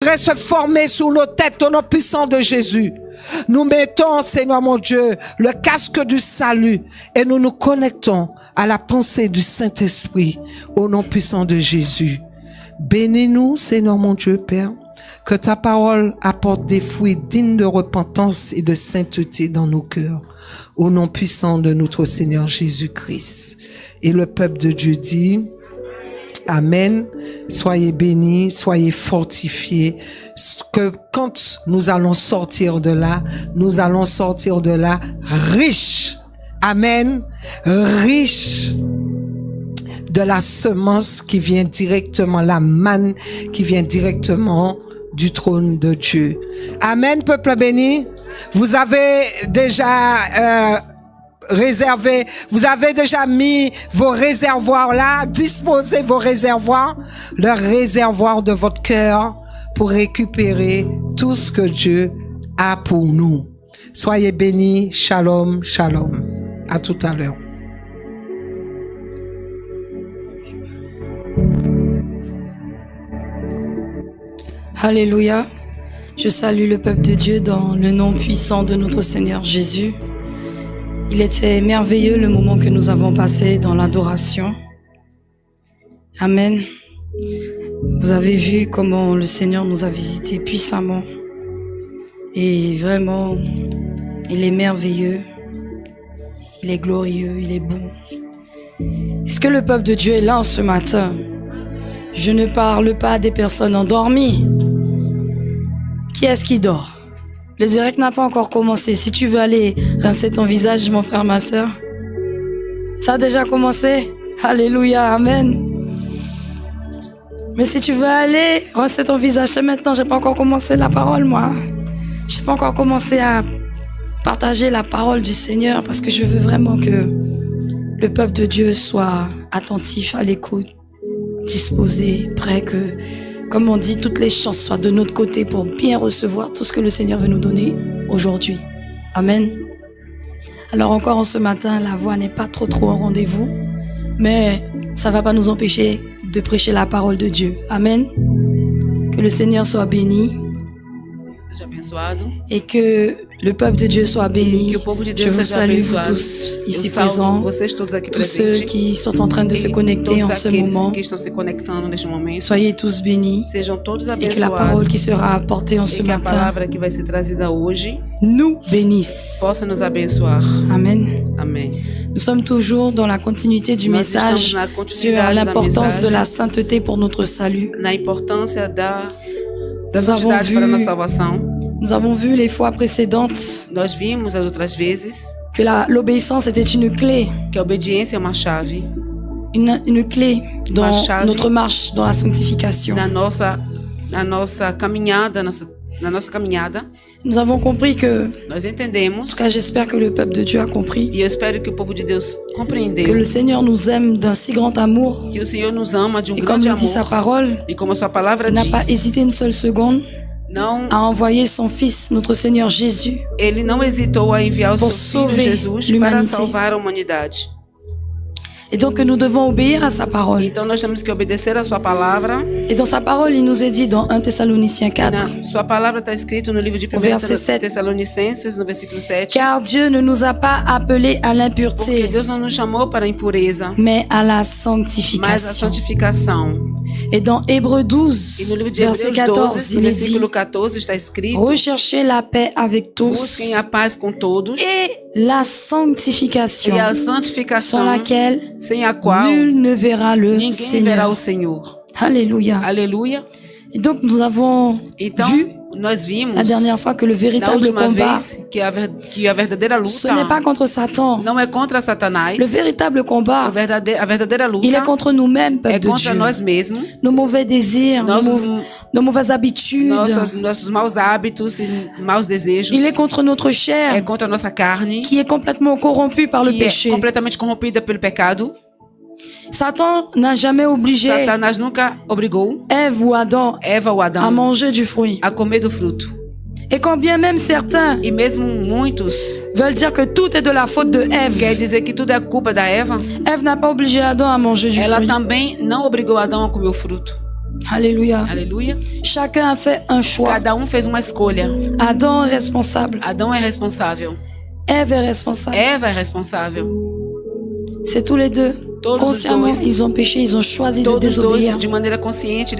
devrait se former sur nos têtes au nom puissant de Jésus. Nous mettons, Seigneur mon Dieu, le casque du salut et nous nous connectons à la pensée du Saint-Esprit au nom puissant de Jésus. Bénis-nous, Seigneur mon Dieu, Père, que ta parole apporte des fruits dignes de repentance et de sainteté dans nos cœurs, au nom puissant de notre Seigneur Jésus-Christ. Et le peuple de Dieu dit, Amen. Soyez bénis, soyez fortifiés. Que quand nous allons sortir de là riches. Amen. Riches de la semence qui vient directement, la manne qui vient directement du trône de Dieu. Amen, peuple béni. Vous avez déjà réservé, vous avez déjà mis vos réservoirs là, disposez vos réservoirs, le réservoir de votre cœur pour récupérer tout ce que Dieu a pour nous. Soyez bénis. Shalom, shalom. À tout à l'heure. Alléluia. Je salue le peuple de Dieu dans le nom puissant de notre Seigneur Jésus. Il était merveilleux le moment que nous avons passé dans l'adoration. Amen. Vous avez vu comment le Seigneur nous a visités puissamment. Et vraiment, il est merveilleux. Il est glorieux, il est bon. Est-ce que le peuple de Dieu est là ce matin? Je ne parle pas des personnes endormies. Qui est-ce qui dort? Le direct n'a pas encore commencé. Si tu veux aller rincer ton visage, mon frère, ma soeur. Ça a déjà commencé? Alléluia, amen. Mais si tu veux aller rincer ton visage, c'est maintenant. J'ai pas encore commencé la parole, moi. J'ai pas encore commencé à partager la parole du Seigneur parce que je veux vraiment que le peuple de Dieu soit attentif, à l'écoute, disposé, prêt que, comme on dit, toutes les chances soient de notre côté pour bien recevoir tout ce que le Seigneur veut nous donner aujourd'hui. Amen. Alors encore en ce matin, la voix n'est pas trop au rendez-vous, mais ça va pas nous empêcher de prêcher la parole de Dieu. Amen. Que le Seigneur soit béni et que le peuple de Dieu soit béni. Je vous salue vous tous ici présents, tous ceux qui sont en train de se connecter en ce moment. Soyez tous bénis et que la parole qui sera apportée en ce matin nous bénisse. Amen. Amém. Nous sommes toujours dans la continuité du message sur l'importance de la sainteté pour notre salut. Nous avons vu les fois précédentes Nós vimos as outras vezes que l'obéissance était une clé. que a obediência é uma chave Une clé dans notre marche dans la sanctification. na nossa caminhada, na nossa caminhada. Nous avons compris que, Nós en entendemos, tout cas j'espère que le peuple de Dieu a compris, e eu espero que o povo de Deus que compreendeu le Seigneur nous aime d'un si grand amour. que o Senhor nos ama de Et comme grande le dit sa amor. parole, E como a sua palavra il n'a pas diz, hésité une seule seconde não, à envoyer son Fils, notre Seigneur Jésus, ele não hesitou a enviar o Pour seu filho sauver Jesus para l'humanité. salvar a humanidade. et donc que nous devons obéir à sa parole. Então nós temos que obedecer a sua palavra. Et dans sa parole, il nous est dit dans 1 Thessaloniciens 4, Na sua palavra está escrito no livro de O verset 7. Tessalonicenses, no versículo 7. car Dieu ne nous a pas appelés à Porque l'impureté, Deus não nos chamou para a impureza, mais à la mas a sanctification. santificação. Et dans Hébreux E 12, no livro de verset Hebreus 14, 12, no il est dit, versículo 14, está escrito: recherchez la paix avec tous busquem a paz com todos et la sanctification, e a sans santificação, laquelle sem a qual nul ne verra le ninguém verá o Seigneur. Senhor. Alléluia. Aleluia. Et donc nous avons Então, vu nós vimos la dernière fois que le na véritable última combat, vez que a verdadeira ce n'est pas luta contre Satan. não é contra Satanás. Le véritable combat, A verdadeira luta il est contre nous-mêmes, é peuple de contra Dieu. nós mesmos, Nos mauvais désirs, nos mauvaises habitudes. nossos maus hábitos e maus desejos. Il est contre notre É chair, contra a nossa carne, qui est complètement corrompue par le que é péché. completamente corrompida pelo pecado. Satan n'a jamais obligé Satanás nunca obrigou Ève ou Adam Eva ou à Adão manger du fruit. a comer do fruto. Et quand bien même certains E mesmo muitos veulent dire que tout est de la faute de quer Ève, dizer que tudo é culpa da Eva, Ève n'a pas obligé Adam à manger du ela fruit. também não obrigou Adão a comer o fruto. Alléluia. Aleluia. Chacun a fait un choix. Cada fez uma escolha. Adam est responsable. Adão é responsável. Ève est responsable. Eva é responsável. C'est tous les deux. Todos Consciemment, os dois. ils ont péché, ils ont choisi de Todos dois, désobéir. de maneira consciente,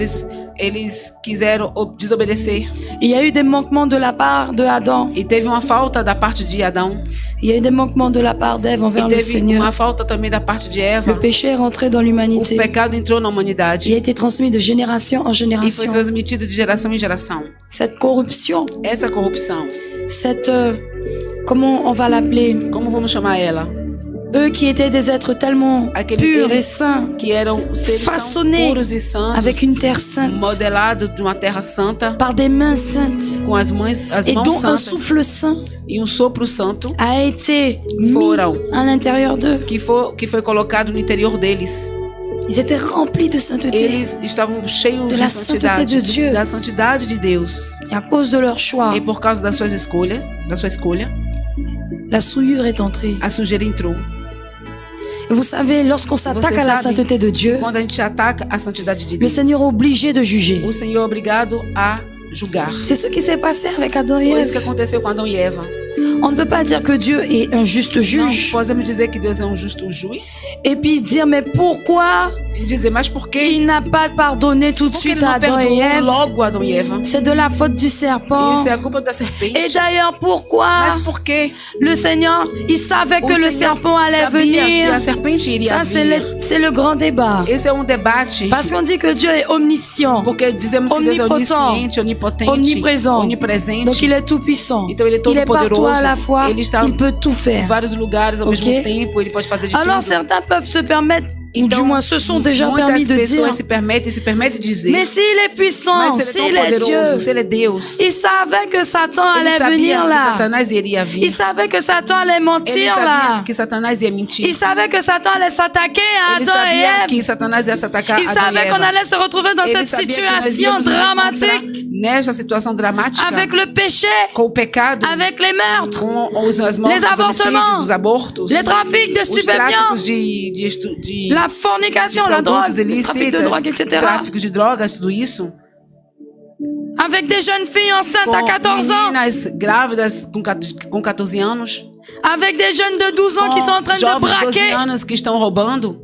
eles quiseram desobedecer. Il y a eu des manquements de la part de Adam. E teve uma falta da parte de Adão. Il y a eu des manquements de la part d'Ève E envers le teve Seigneur. uma falta também da parte de Eva. Le péché est rentré dans O l'humanité. pecado entrou na Il a humanidade été transmis de génération en e foi génération. transmitido de geração em geração. Cette corruption, Essa corrupção, cette... comment on va l'appeler? como vamos chamar ela? Eux qui étaient des êtres tellement Aqueles purs et eles saints, que eram seres tão façonnés puros e santos, avec une terre sainte, modelados de uma terra santa, par des mains saintes, com as mãos et dont un santas souffle saint e sopro santo a été mis Foram. à l'intérieur d'eux. que foi colocado no interior deles. Ils étaient remplis de sainteté. Eles estavam cheios De de la santidade, sainteté de Dieu. da santidade de Deus. Et à cause de leur choix, E por causa da sua escolha, la souillure est entrée. a sujeira entrou. Et vous savez, lorsqu'on s'attaque à la sabe sainteté de Dieu, Quando a gente ataca a santidade de le Deus, Seigneur est obligé de juger. o Senhor é obrigado a julgar. C'est ce qui s'est passé avec Adam et Foi isso que Ève. aconteceu com Adão e Eva. On ne peut pas dire que Dieu est un juste Não juge podemos dizer que Deus é um justo juiz et puis dire mais pourquoi e dizer, mas por que il n'a pas pardonné tout de Por que ele suite à não Adam et perdoou Ève? logo Adão e Eva? C'est de la faute du serpent. Isso é a culpa da serpente. Et d'ailleurs, pourquoi Mas por quê? le Seigneur, il savait que O le Senhor serpent allait sabia que venir. a serpente iria Ça, vir. c'est le grand débat. Esse é um debate. Parce qu'on dit que Dieu est omniscient. Porque dizemos que Deus é Omnipotent, onisciente, onipotente, omniprésent. onipresente. Donc il est tout puissant. Então ele é todo Il est partout poderoso. à la fois. Ele está Il peut tout em faire. vários lugares ao Ok. mesmo tempo. Ele pode fazer de Alors tudo. certains peuvent se permettre, ou Então, du moins se sont déjà muitas permis de dire, pessoas se permitem dizer. mais s'il est puissant, Mas se ele s'il é tão est poderoso, Dieu, se ele é Deus, il savait que Satan ele allait sabia venir que là. Satanás iria vir. Il savait que Satan allait Ele mentir sabia là. que Satanás ia mentir. Il savait que Satan allait s'attaquer à Ele Adam et sabia Ève. que Satanás ia se atacar Il a Adão e savait qu'on Eva. allait se retrouver dans Ele cette sabia que nós situation íamos nos encontrar dramatique nesta situação dramática avec le péché, com o pecado, avec les meurtres, com as mortes, Les avortements, os abortos, les trafics de os stupéfiants, tráficos de la fornication, la drogue, produtos le trafic de ilícitos, drogue, etc. tráfico de drogas, tudo isso. Avec des jeunes filles enceintes à Com 14 ans, meninas grávidas com 14 anos, avec des jeunes de 12 ans qui sont en train de jovens de 12 braquer, anos que estão roubando,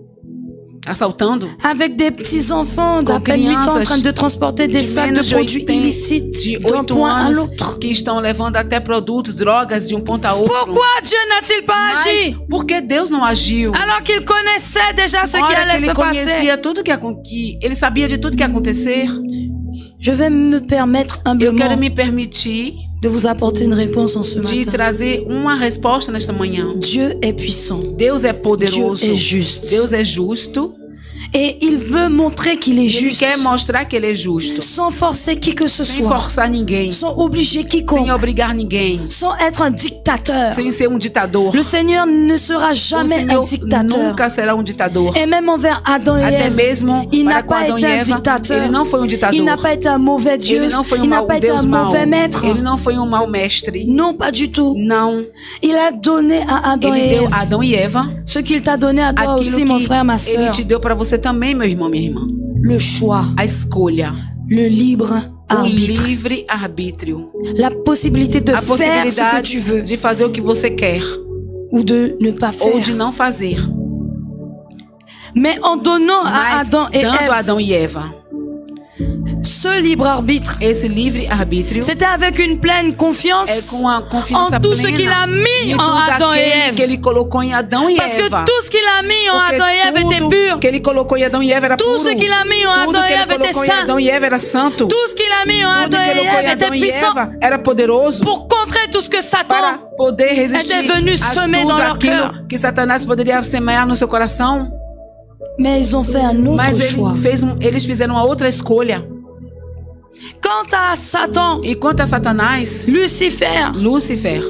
assaltando, avec des petits-enfants d'à com peine 8 ans en crianças train de transporter des de sacs de menos de produits 8 illicites d'un 8 point à anos l'autre. que estão levando até produtos, drogas de um ponto a outro. Pourquoi Dieu n'a-t-il pas agi Mas por que Deus não agiu? alors qu'il connaissait déjà ce qui Ora allait que se ele passer? conhecia tudo que ele sabia de tudo que ia acontecer. Je vais me permettre Eu humblement quero me permitir de vous apporter une réponse en ce de matin. trazer uma resposta nesta manhã. Dieu est puissant. Deus é poderoso. Dieu est juste. Deus é justo. Et il veut montrer qu'il est Ele juste. quer mostrar que ele é justo. Sans forcer qui que ce Sem soit. forçar ninguém. Sans obliger quiconque. Sem obrigar ninguém. Sans être un dictateur. Sem ser um ditador. Le Seigneur ne sera O jamais un Senhor dictateur. nunca será um ditador. Et même envers Adam et Até Ève, mesmo il n'a para com pas Adão été e un Eva, dictateur. ele não foi um ditador. Il n'a pas été un mauvais Dieu. Ele não foi Il n'a mau pas été Deus un mau. mauvais maître. Ele não foi um mau mestre. Non, pas du tout. Não. Il a donné à Adam Ele et deu Ève a Adão e Eva ce qu'il t'a donné à toi aquilo aussi, mon frère, ma que ele sœur. te deu para você também, meu irmão, minha irmã. Le choix, A escolha. le libre O arbitre, livre arbítrio. la possibilité de A faire ce que possibilidade tu veux de fazer o que você quer ou de ne pas ou de faire. não fazer. Mais en donnant à Mas Adam et dando a Ève Adão e Eva ce libre arbitre, esse livre arbítrio, c'était avec une pleine confiance é com a confiança en tout ce plena qu'il a mis de en tudo Adam et aquele Ève. que ele colocou em Adão e Parce que Eva. tout ce qu'il a mis en Porque Adam et Ève était tudo pur. que ele colocou em Adão e Eva era Tout puro. ce qu'il a mis en Tudo Adam que et ele Ève était colocou em saint. Adão e Eva era santo. Tout ce qu'il a mis en Tudo Adam que et colocou em Ève était Adão e puissant Eva era poderoso pour contrer tout ce que para Satan poder resistir était venu a semer tudo dans leur aquilo cœur. que Satanás poderia semear no seu coração. Mais ils ont fait un autre Mas choix. eles fizeram uma outra escolha. Quant à Satan, E quanto a Satanás, Lucifer, Lúcifer,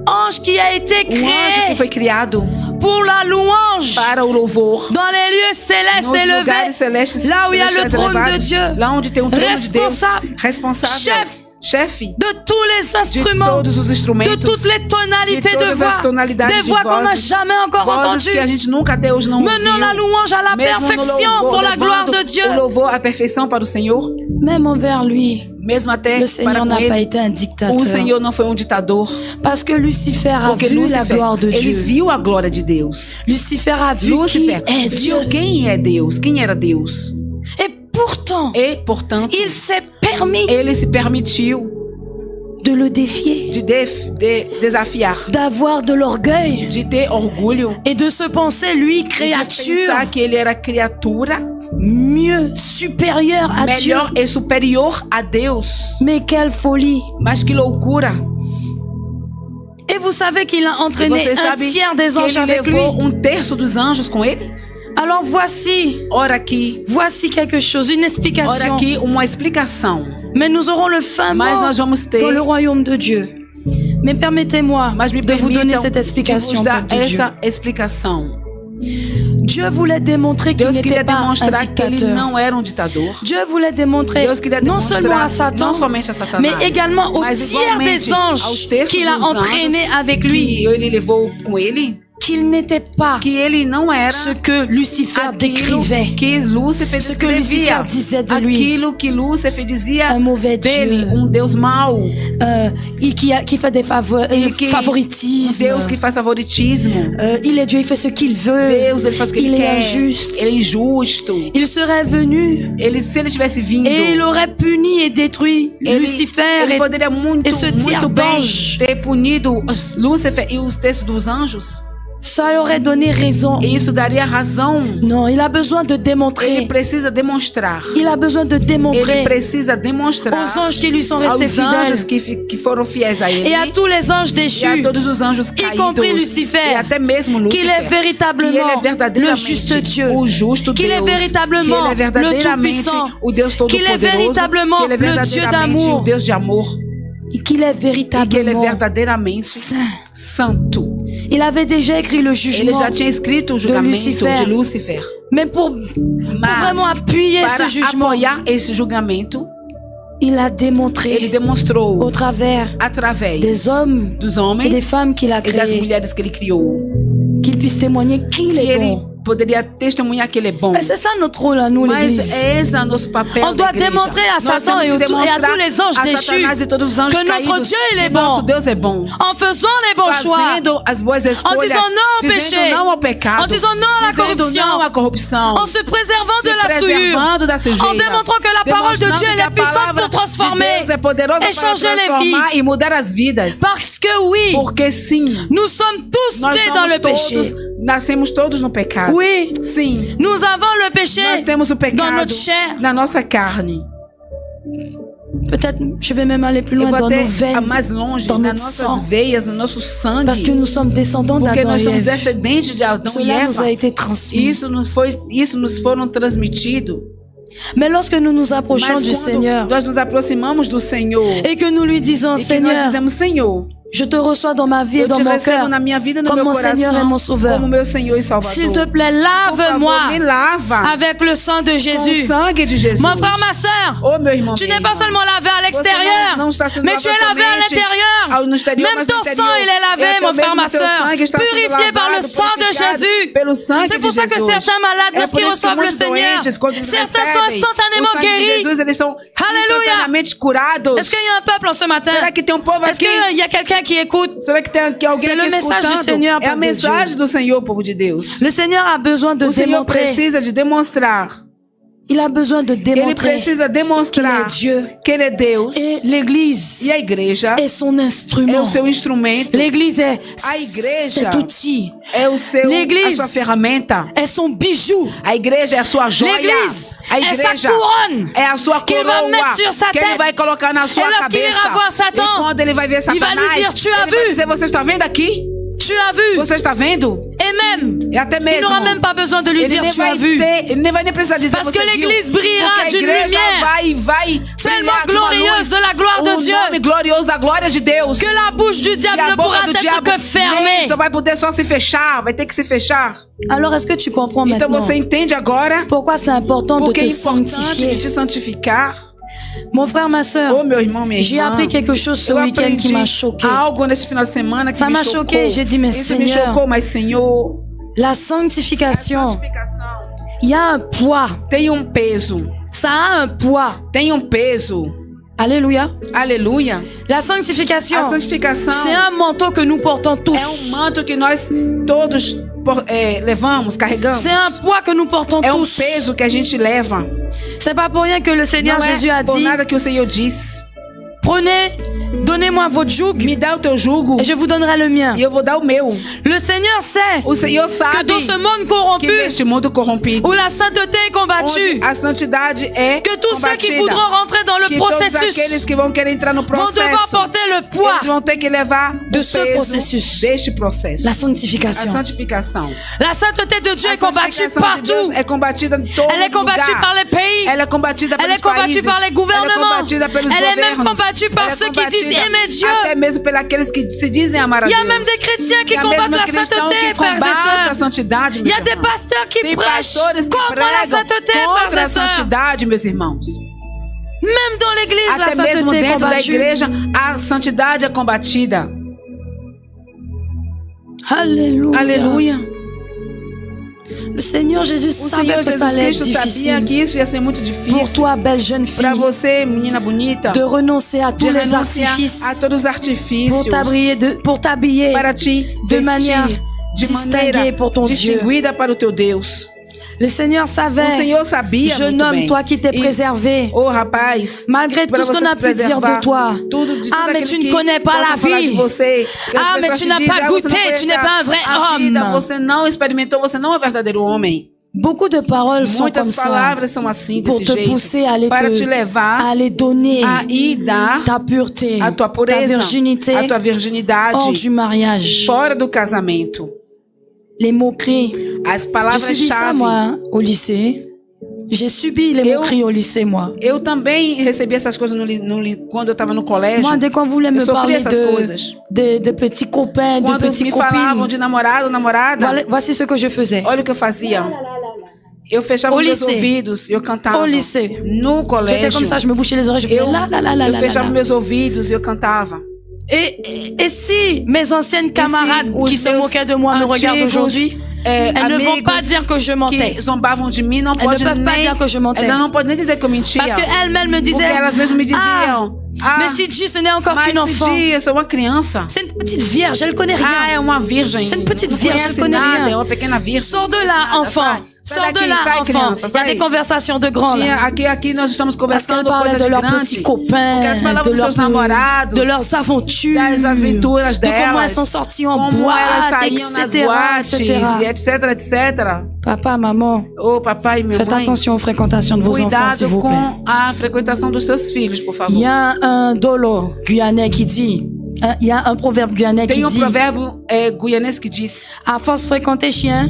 ange qui a été um anjo que créé foi criado pour la louange para o louvor dans les lieux célestes nos lugares élevés, celestes, là où il y a le celestiais trône de elevados, Dieu, lá onde tem um trono de Deus, responsable, responsável, chef, chefe de tous les de instruments, todos os de instrumentos, toutes les tonalités de de todas as voix, tonalidades des de voix qu'on n'a vozes, jamais encore vozes entendues. que a gente nunca até hoje não Menons la ouviu. louange à la Mesmo no perfection louvor, pour la gloire levando de Dieu. o louvor à perfeição para o Senhor, Même envers lui, mesmo até le para Seigneur com n'a pas ele. été un O dictateur. Senhor não foi um ditador, Parce que Lucifer a porque vu la Lúcifer, gloire de ele Dieu. viu a glória de Deus. Lucifer a vu Lúcifer qui est Dieu. viu quem é Deus, quem era Deus. Et pourtant, E, portanto, il s'est permis ele se permitiu de le défier, de desafiar, d'avoir de l'orgueil de ter orgulho, et de se penser, lui, de créature, pensar que ele era criatura mieux, supérieure à Dieu. melhor e superior a Deus. Mais quelle folie! Mas que loucura! Et vous savez qu'il a E entraîné você un sabe tiers des que anges ele avec lui. levou terço dos anjos com ele? Alors voici quelque chose, une Ora explication. aqui uma explicação. Mais nous aurons le fin Mas mot nós vamos ter, dans le royaume de Dieu. Mais permettez-moi mas me de vous donner permitam cette de explication. vos dar peuple de Dieu. essa explicação. Dieu voulait démontrer qu'il Deus n'était queria pas un demonstrar que ele dictateur. não era um ditador. Dieu voulait démontrer Deus queria non demonstrar seulement à Satan, não somente a Satanás, mais également au mas tiers igualmente des aos anges terços qu'il a dos entraînés anjos avec que lui, ele levou com ele, qu'il n'était pas que ele não era ce que Lucifer aquilo décrivait, que Lúcifer ce que descrevia, Lucifer disait de lui. aquilo que Lúcifer dizia Un mauvais dele, Dieu. Deus mau, et qui fait des e que favoritismes. Deus que faz favoritismo. Il est Dieu, il fait ce qu'il veut. Deus, ele faz o que Il ele est quer. injuste. Ele é injusto. Il serait venu Se ele tivesse vindo, et il aurait puni et détruit Lucifer ele poderia muito, et ce tiers muito bem d'anges. ter punido Lúcifer e os terços dos anjos. Ça aurait donné raison. E isso daria razão. Non, il a besoin de Ele démontrer. precisa demonstrar. Il a besoin de Ele démontrer precisa demonstrar aux anges qui lui sont restés aos anjos fidèles que foram fiéis a ele et à tous les anges e a déchus todos os anjos y caídos compris Lucifer, e até mesmo qu'il Lúcifer, est véritablement que ele é le verdadeiramente juste Dieu, o justo qu'il est Deus, véritablement que ele é verdadeiramente le Tout-Puissant, o Deus qu'il est Todo-Poderoso, véritablement que ele é le Dieu verdadeiramente d'amour, o Deus de amor et qu'il est e que ele é véritablement verdadeiramente saint. santo. Il avait déjà écrit le Ele jugement, já tinha escrito o julgamento Lucifer. de Lúcifer, mais pour vraiment appuyer para ce jugement, apoiar esse julgamento, il a ele démontré demonstrou au travers através des hommes dos et homens des femmes qu'il a e das créés mulheres que ele criou, qu'il puisse témoigner qu'il que est ele bon. poderia testemunhar que ele é bom. Et c'est ça notre rôle à nous, Mas l'Église. esse é nosso papel On da doit igreja. démontrer à Nós Satan temos et que à demonstrar tous les anges a déchus Satanás e todos os anjos que notre caídos Dieu, il est que nosso bon. Deus é bom. En faisant les bons choix, Fazendo as boas escolhas, en disant non au dizendo péché, não ao pecado, en disant non à la dizendo corruption, não à corrupção, en se préservant se de la souillure, preservando da sujeira, en démontrant que la parole de Dieu demonstrando elle que a est puissante palavra pour transformer de Deus é poderosa et para changer les vies. transformar e mudar as vidas. Parce que oui, Porque sim, nous sommes tous nós nés dans le péché. nascemos todos no pecado. Oui, Sim, nous avons le péché nós temos o dans pecado notre chair. na nossa carne. Peut-être, je vais même aller plus Eu loin vou dans nos até veines, mais longe, dans nas notre nossas sang. veias, no nosso sangue. Parce que nous sommes descendants Porque d'Adam nós et somos Ève. descendentes de Adão e Cela nous a Eva. été transmis. Isso nos foram transmitido. Mais lorsque nous nous approchons Mas du quando Seigneur nós nos aproximamos do Senhor et que nous lui disons, e que nós Seigneur, dizemos, Senhor, je te reçois dans ma vie et eu dans te mon recebo cœur, na minha vida e no comme meu mon coração, Seigneur et mon Sauveur. como meu Senhor e Salvador. S'il te plaît, Por favor, me lave-moi lava avec le sang de com o Jésus. sangue de Jesus. Mon frère, ma soeur, Oh, meu irmão, tu minha n'es pas irmã. seulement lavé à Você l'extérieur, não está sendo mais tu es lavado lavé à somente l'intérieur. no exterior, Même mas ton no interior. sang, il est lavé, E até mon frère, mesmo ma teu soeur, sangue está sendo purifié par le lavado, sang de purificado Jésus. pelo sangue C'est de pour ça que Jesus. certains malades, É lorsqu'ils por isso que reçoivent le muitos Seigneur, doentes, quando eles certains sont recebem instantanément o sangue de guéris. Jesus, eles são Alléluia. instantaneamente curados. Est-ce qu'il y a un peuple en ce matin? Será que tem um povo Est-ce aqui? qu'il y a quelqu'un qui écoute? Será que tem aqui alguém C'est aqui le message du escutando? Seigneur, É a povo de mensagem Dieu. do Senhor, povo de Deus. Le Seigneur a besoin de O Senhor démontrer. precisa de demonstrar. Il a besoin de Ele démontrer precisa demonstrar qu'il est Dieu. que Ele é Deus. Et l'Église E a igreja est son é instrument. o seu instrumento. L'Église est A igreja cet outil. é o seu, a L'Église sua ferramenta. est son bijou. A igreja é a sua joia. L'Église A est sa igreja couronne é a sua qu'il va coroa mettre sur sa que ele tête. vai colocar na sua Et lorsqu'il cabeça. ira voir Satan, E quando ele vai ver il va Satanás, lui dire, tu as ele vai vu? dizer, você está vendo aqui? Tu as vu? Você está vendo? Et même, E até il mesmo. n'aura même pas besoin de lui Ele dire nem tu as vai vu. ter, ele nem vai nem precisar dizer Parce você que viu. l'église brillera Porque a d'une igreja lumière vai tellement brilhar de uma glorieuse luz. de la gloire de O Dieu nome glorioso da glória de Deus. que la bouche du Que diable a ne pourra boca do être diabo que fermée. só vai poder só se fechar, vai ter que se fechar. Alors est-ce que tu comprends Então maintenant você entende agora pourquoi c'est important de porque é te importante sanctifier? de te santificar? Mon frère, ma Ô soeur, meu irmão, minha j'ai irmã, appris quelque chose ce eu week-end qui aprendi m'a choqué. algo nesse final de semana que Ça me m'a chocou. choqué, j'ai dit, mais Isso me Seigneur, chocou, mas Senhor, La a sanctification, santificação il y a un poids. tem peso. Ça a un poids. Tem peso. Alléluia. Aleluia. La sanctification, A santificação c'est un manteau que nous portons tous. é manto que nós todos levamos, carregamos. C'est un poids que nous portons É tous. peso que a gente leva. C'est pas pour rien que le Seigneur Não Jésus a é por dit, nada que o Senhor disse. prenez, donnez-moi votre joug Me dá o teu jugo et je vous donnerai le mien. e eu vou dar o meu. Le Seigneur sait O Senhor que sabe dans ce monde que corrompu, neste mundo corrompido, où la sainteté est combattue, onde a santidade é que tous ceux qui combatida, voudront rentrer dans le que todos processus aqueles que vão querer entrar no vont devoir processo, porter le poids eles vão ter que levar de o ce peso processus. deste processo. la A sanctification. santificação. La sainteté de Dieu A est combattue santificação de Deus partout. é combatida em todo Elle est combattue lugar. par les pays. Ela é combatida Elle pelos est combattue países. par les Ela é gouvernements. combatida pelos Elle est même governos. combattue par Ela é ceux qui disent combatida aimer Dieu. até mesmo pelos aqueles que se dizem amar a Il y Deus. a même des chrétiens qui Tem combattent mesmo la cristão sainteté, que frères et combate a sœurs. santidade, Il y meus a des irmãos. pasteurs qui Tem prêchent pastores que contre la pregam sainteté, contra frères a et sœurs. santidade, meus irmãos. Même dans l'église, la Até mesmo sainteté est dentro da combattue. igreja, a santidade é combatida. Alléluia. Aleluia. Le Seigneur Jésus O savait Senhor que ça Jesus allait être Cristo sabia difficile que isso ia ser muito pour difícil toi, belle jeune para fille, você, menina bonita, de renoncer à tous de les renunciar artifices a todos os artifícios pour t'habiller para te de manière vestir de distinguée maneira pour ton Dieu. distinguida para o teu Deus. Le Seigneur O savait, Senhor sabia jeune muito homme, bem. toi qui t'es E, préservé, ô rapaz, malgré tout para ce qu'on você a se pu dire preservar, de toi. tudo, de tudo Ah, mais aquilo tu ne que connais pas possam la falar de vie. você, que as Ah, mais pessoas tu te n'as dizem, pas você não goûté, conhece tu n'es pas un vrai a vida, homme. você não experimentou, você não é um verdadeiro homem. Beaucoup de paroles sont comme Muitas ça palavras são assim, pour desse te jeito, pousser à aller, para te levar à aller donner a ir dar ta pureté, a tua ta pureza, virginité a tua virginidade hors du mariage. fora do casamento. Les moqueries. As J'ai palavras-chave. subi ça, moi, hein, au lycée. J'ai subi les moqueries au lycée, moi. Eu também recebi essas coisas quando eu estava no colégio. Moi, dès qu'on voulait me eu sofri parler essas coisas. de petits copains, de Quando petites me falavam copines, de namorado, namorada, voici ce que je faisais. olha o que eu fazia. Eu fechava Au meus lycée. ouvidos e eu cantava. Au lycée. No J'étais colégio. comme ça, je me bouchais les oreilles, je faisais Eu, là, là, là, là, eu là, fechava là. meus ouvidos e eu cantava. Et si mes anciennes camarades os qui se meus moquaient de moi me regardent antigos, aujourd'hui, elles ne vont amigos pas dire que je mentais. que zombavam de mim, não Elles pode ne peuvent pas nem, dire que je mentais. elas não podem nem dizer que eu mentia. Parce qu'elles-mêmes me Porque disaient, elas mesmas me diziam, mais Sidji, ce n'est encore mas qu'une enfant. Sidji, eu sou uma criança. C'est une petite vierge, elle connaît Ah, rien. é uma virgem. C'est une petite Não vierge, conhece elle connaît nada, rien. é uma pequena virgem. Sors de Não là, conhece nada, enfant. Sai Sors de daqui, là, sai, enfant. criança, Il y a sai. des conversations de grands là. Aqui nós estamos Parce qu'elles conversando parlaient coisas de leurs grandes. petits Porque copains, elas falavam de dos seus leurs, namorados, de leurs aventures, das aventuras de comment delas, elles sont sorties en como elas boîte, saíam nas etc., boates, etc. e etc, etc. Papa, maman, Ô papai e minha faites mãe, attention aux fréquentations de vos enfants, s'il cuidado vous plaît. com a frequentação dos seus filhos, por Il favor. y a un dolo guyanais qui dit, il y a un proverbe guyanais qui Tem dit, provérbio guianês que diz, à force de fréquenter chien,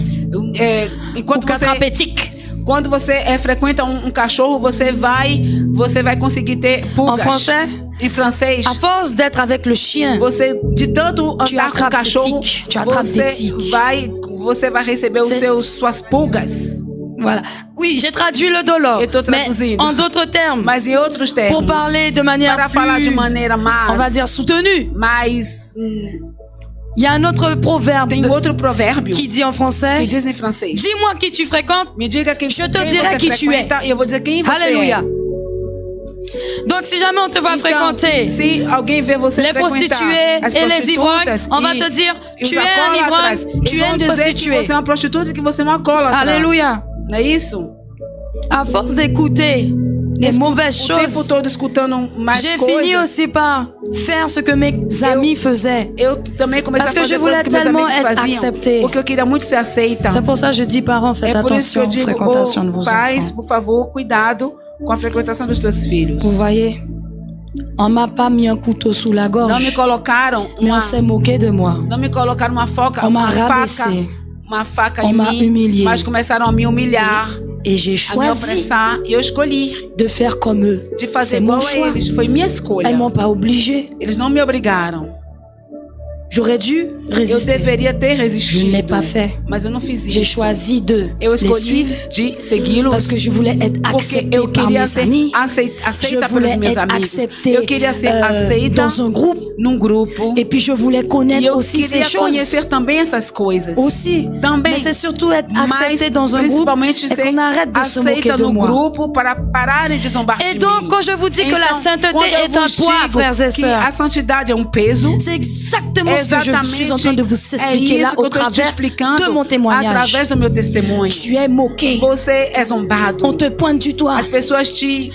enquanto ou qu'attraper tic. quando você frequenta cachorro, você vai conseguir ter En pulgas. français, Em francês, à force d'être avec le chien, você de tanto Tu andar com o attrapes cachorro, tic, tu attrapes des tics. você vai receber suas pulgas. voilà. Oui, j'ai traduit le dolo, Eu tô mais traduzindo. en d'autres termes, Mas em outros termos, pour parler de manière para falar de plus, maneira mais, on va dire soutenue. mais Il y a un autre proverbe tem outro provérbio qui dit en que français, diz em francês. dis-moi qui tu fréquentes. Me diga quem, Je te quem dirai você qui tu es. frequenta e eu vou dizer quem você Alléluia. é. Donc si jamais on te voit Então, fréquenter se alguém vê você les frequentar prostituées as et les ivrognes, prostitutas on va e- te dire, e os tu es un alcoólatras, ivrogne, tu eles es vão une dizer que prostituée. você é uma prostituta e que você é uma alcoólatra. Alléluia. Não é isso? À force d'écouter les mauvaises O tempo choses, todo escutando mais j'ai fini coisas. aussi par faire ce que mes amis faisaient. Eu também comecei Parce que a je fazer voulais coisas que meus tellement amigos être faziam. acceptée. Porque eu queria muito ser aceita. C'est pour ça que je dis, parents, faites É por isso que attention eu aux digo, fréquentations de vos pais, enfants. por favor, cuidado com a frequentação dos teus filhos. Vous voyez, on m'a pas mis un couteau sous la Não me gorge, colocaram mais on s'est moqué de moi. não me colocaram uma faca, On m'a uma rabaissé. faca On em m'a mim, humilié. mas começaram a me humilhar, Et j'ai a me choisi opressar, e eu escolhi de faire comme eux. de fazer C'est igual mon a choix. eles. Foi minha escolha. Elles m'ont pas obligé. Eles não me obrigaram. J'aurais dû résister. deveria ter Je resistido. ne l'ai pas fait. Mas eu não fiz J'ai isso. choisi de Eu les escolhi suivre de segui-los parce que je voulais être porque acceptée eu par queria mes ser amis. aceita Je pelos voulais meus être amigos. acceptée Eu queria ser aceita dans un groupe. num grupo. Et puis je voulais E connaître eu aussi ces queria choses. conhecer também essas coisas. Aussi. Também. Mais c'est surtout être Mas accepté dans un groupe principalmente et ser qu'on arrête de se moquer aceita de no moi. grupo para pararem de zombar Et de donc, mim. quand je vous dis que la Então, sainteté quando eu est un vos poids, digo frères et que sœurs, a santidade é peso, c'est exactement ce que je suis en train de vous é expliquer là isso que au eu estou te travers explicando de mon témoignage. através do meu testemunho. Tu es moqué. Você é zombado. On te pointe du doigt. As pessoas te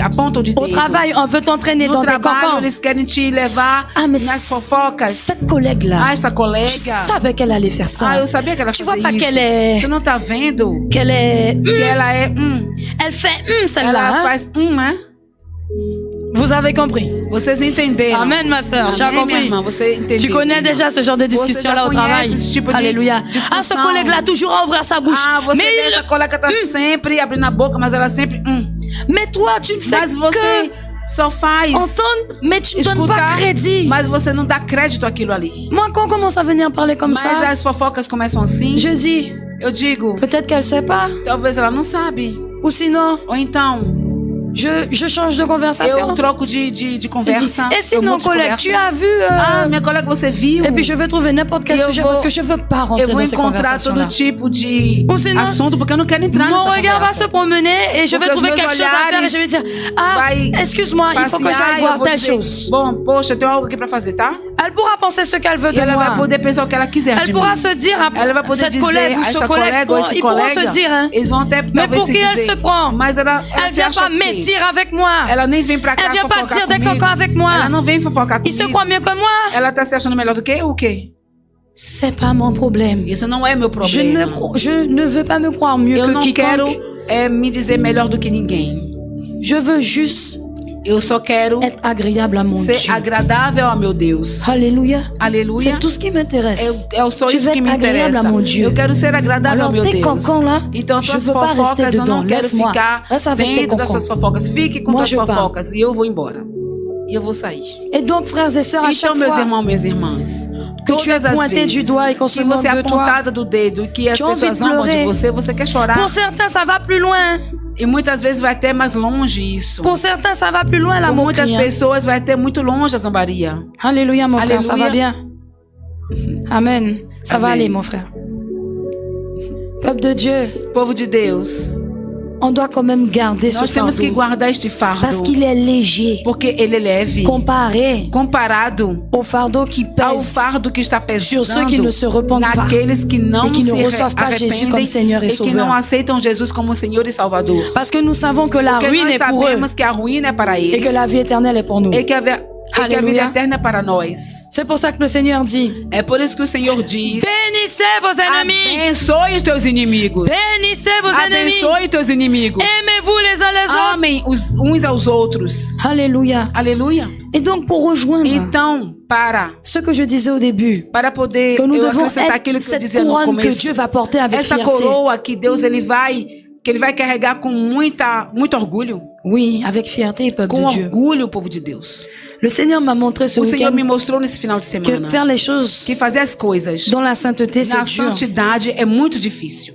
apontam de Au dedo. travail, on veut t'entraîner No dans des trabalho, cancans. eles querem te levar Ah, mais nas fofocas. cette collègue-là, Ah, esta je colega. savais qu'elle allait faire Ah, ça. eu sabia que ela Tu vois fazia pas isso. qu'elle est... Você não tá vendo Qu'elle est... que ela é Elle fait celle-là. ela Hein? faz né? Vous avez compris. Vocês entenderam? Amen, ma sœur. Tu as Amém, minha compris. irmã, você entendeu? Tu connais déjà ce genre de discussion là au travail. Esse tipo de Alléluia. discussão. Ah, ce collègue-là, toujours à ouvrir sa bouche. Ah, você mais, vê essa colega tá sempre abrindo a boca, mas ela sempre mais toi, tu ne fais Mas você que só faz entendre, mais tu ne donnes pas escutar, crédit. mas você não dá crédito àquilo ali. Moi, quand on commence à venir parler comme Mas ça, as fofocas começam assim. je dis, Eu digo, peut-être qu'elle sait pas. talvez ela não sabe. Ou sinon, Ou então, je change de conversation. eu troco de Je dis, conversa. et eu sinon, mudo de collègue, conversa. tu as vu... Ah, minha colega, você viu? Et puis je vais trouver n'importe quel Eu sujet vou- parce que je veux pas rentrer Eu vou dans ces encontrar todo conversations-là. tipo de Ou sinon, assunto, porque eu não quero entrar Mon nessa regard va conversa. se promener et je vais Porque os trouver meus quelque chose à faire et je vais dire, ah, vai excuse-moi, il faut que passear j'aille e eu voir vou telle dizer, chose. Bom, poxa, eu tenho algo aqui pra fazer, tá? Elle pourra penser ce qu'elle veut E de ela vai moi. poder pensar o que ela quiser de Elle mim. pourra se dire, Ela vai poder cette dizer, collègue ou ce essa collègue, colega ou esse ils pourront colega, se dire, hein. eles vão até Mais talvez pour se qui elle dizer, se prend? mas ela Elle se vient acha pas que mentir avec moi. ela nem vem pra cá Elle vient pas fofocar dire des comigo. cancans avec moi. Ela não vem fofocar Il se comigo. croit mieux que moi. Ela tá se achando melhor do que eu, o quê? C'est pas mon problème. Isso não é meu Je problema. je ne veux pas me croire mieux Eu que não quiconque. quero me dizer melhor do que ninguém. Je veux juste Eu só quero être agréable à mon ser Dieu. agradável ao meu Deus. Alléluia. Aleluia. C'est tout ce qui m'intéresse. É só Je isso veux que être me agréable à interessa. mon Dieu. Eu quero ser agradável Alors, ao meu tes Deus. cancans là, Então, je tuas veux pas rester fofocas, eu não dedans. quero Laisse-moi. ficar Reste avec tes dentro das cancans. suas fofocas. Fique com Moi, tuas je pars. fofocas e eu vou embora. E eu vou sair. Et donc, frères et sœurs, à Então, chaque meus fois irmãos, minhas irmãs, que tu es todas as pointé du vezes doigt et qu'on se que moque você é de toi, apontada do dedo e que as tu as envie pessoas de zombam de pleurer. você quer chorar. pour certains, ça va plus loin. E muitas vezes vai até mais longe isso. Pour certains, ça va plus loin, la Por muitas moquerie. hein. pessoas vai até muito longe a zombaria. Alléluia, mon frère, ça Alléluia. va bien. Amen. Ça va Amen. aller, mon frère. Peuple de Dieu, Povo de Deus, on doit quand même garder ce nós temos que fardeau. guardar este fardo. Parce qu'il est léger. Porque ele é leve. Comparé Comparado au fardeau qui ao pèse fardo que está sur ceux pesando qui ne se repentent pas naqueles que não et qui ne se reçoivent pas Jésus comme arrependem Seigneur et e que Sauveur. não aceitam Jesus como Senhor e Salvador. Parce que nous savons que la Porque ruine nós est pour eux sabemos que a ruína é para et eles que la vie éternelle est pour nous. e que a vida Alléluia. eterna é para nós. C'est pour ça que le Seigneur dit, É por isso que o Senhor diz: bénissez vos ennemis, abençoe os teus inimigos. bénissez vos ennemis, Abençoe os teus inimigos. aimez-vous les uns les autres. Amem uns aos outros. Alléluia. Aleluia. Et donc pour rejoindre Então, ce que je disais au début, para poder que nous eu devons acrescentar être aquilo que eu cette dizia no couronne que começo. Dieu va porter avec Essa fierté. coroa que Deus ele vai carregar com muito orgulho. Oui, avec fierté, peuple Com de Dieu. orgulho, povo de Deus. Le Seigneur m'a montré ce O Senhor me week-end mostrou nesse final de que semana faire les choses que fazer as coisas dans la sainteté, na c'est dur. santidade é muito difícil.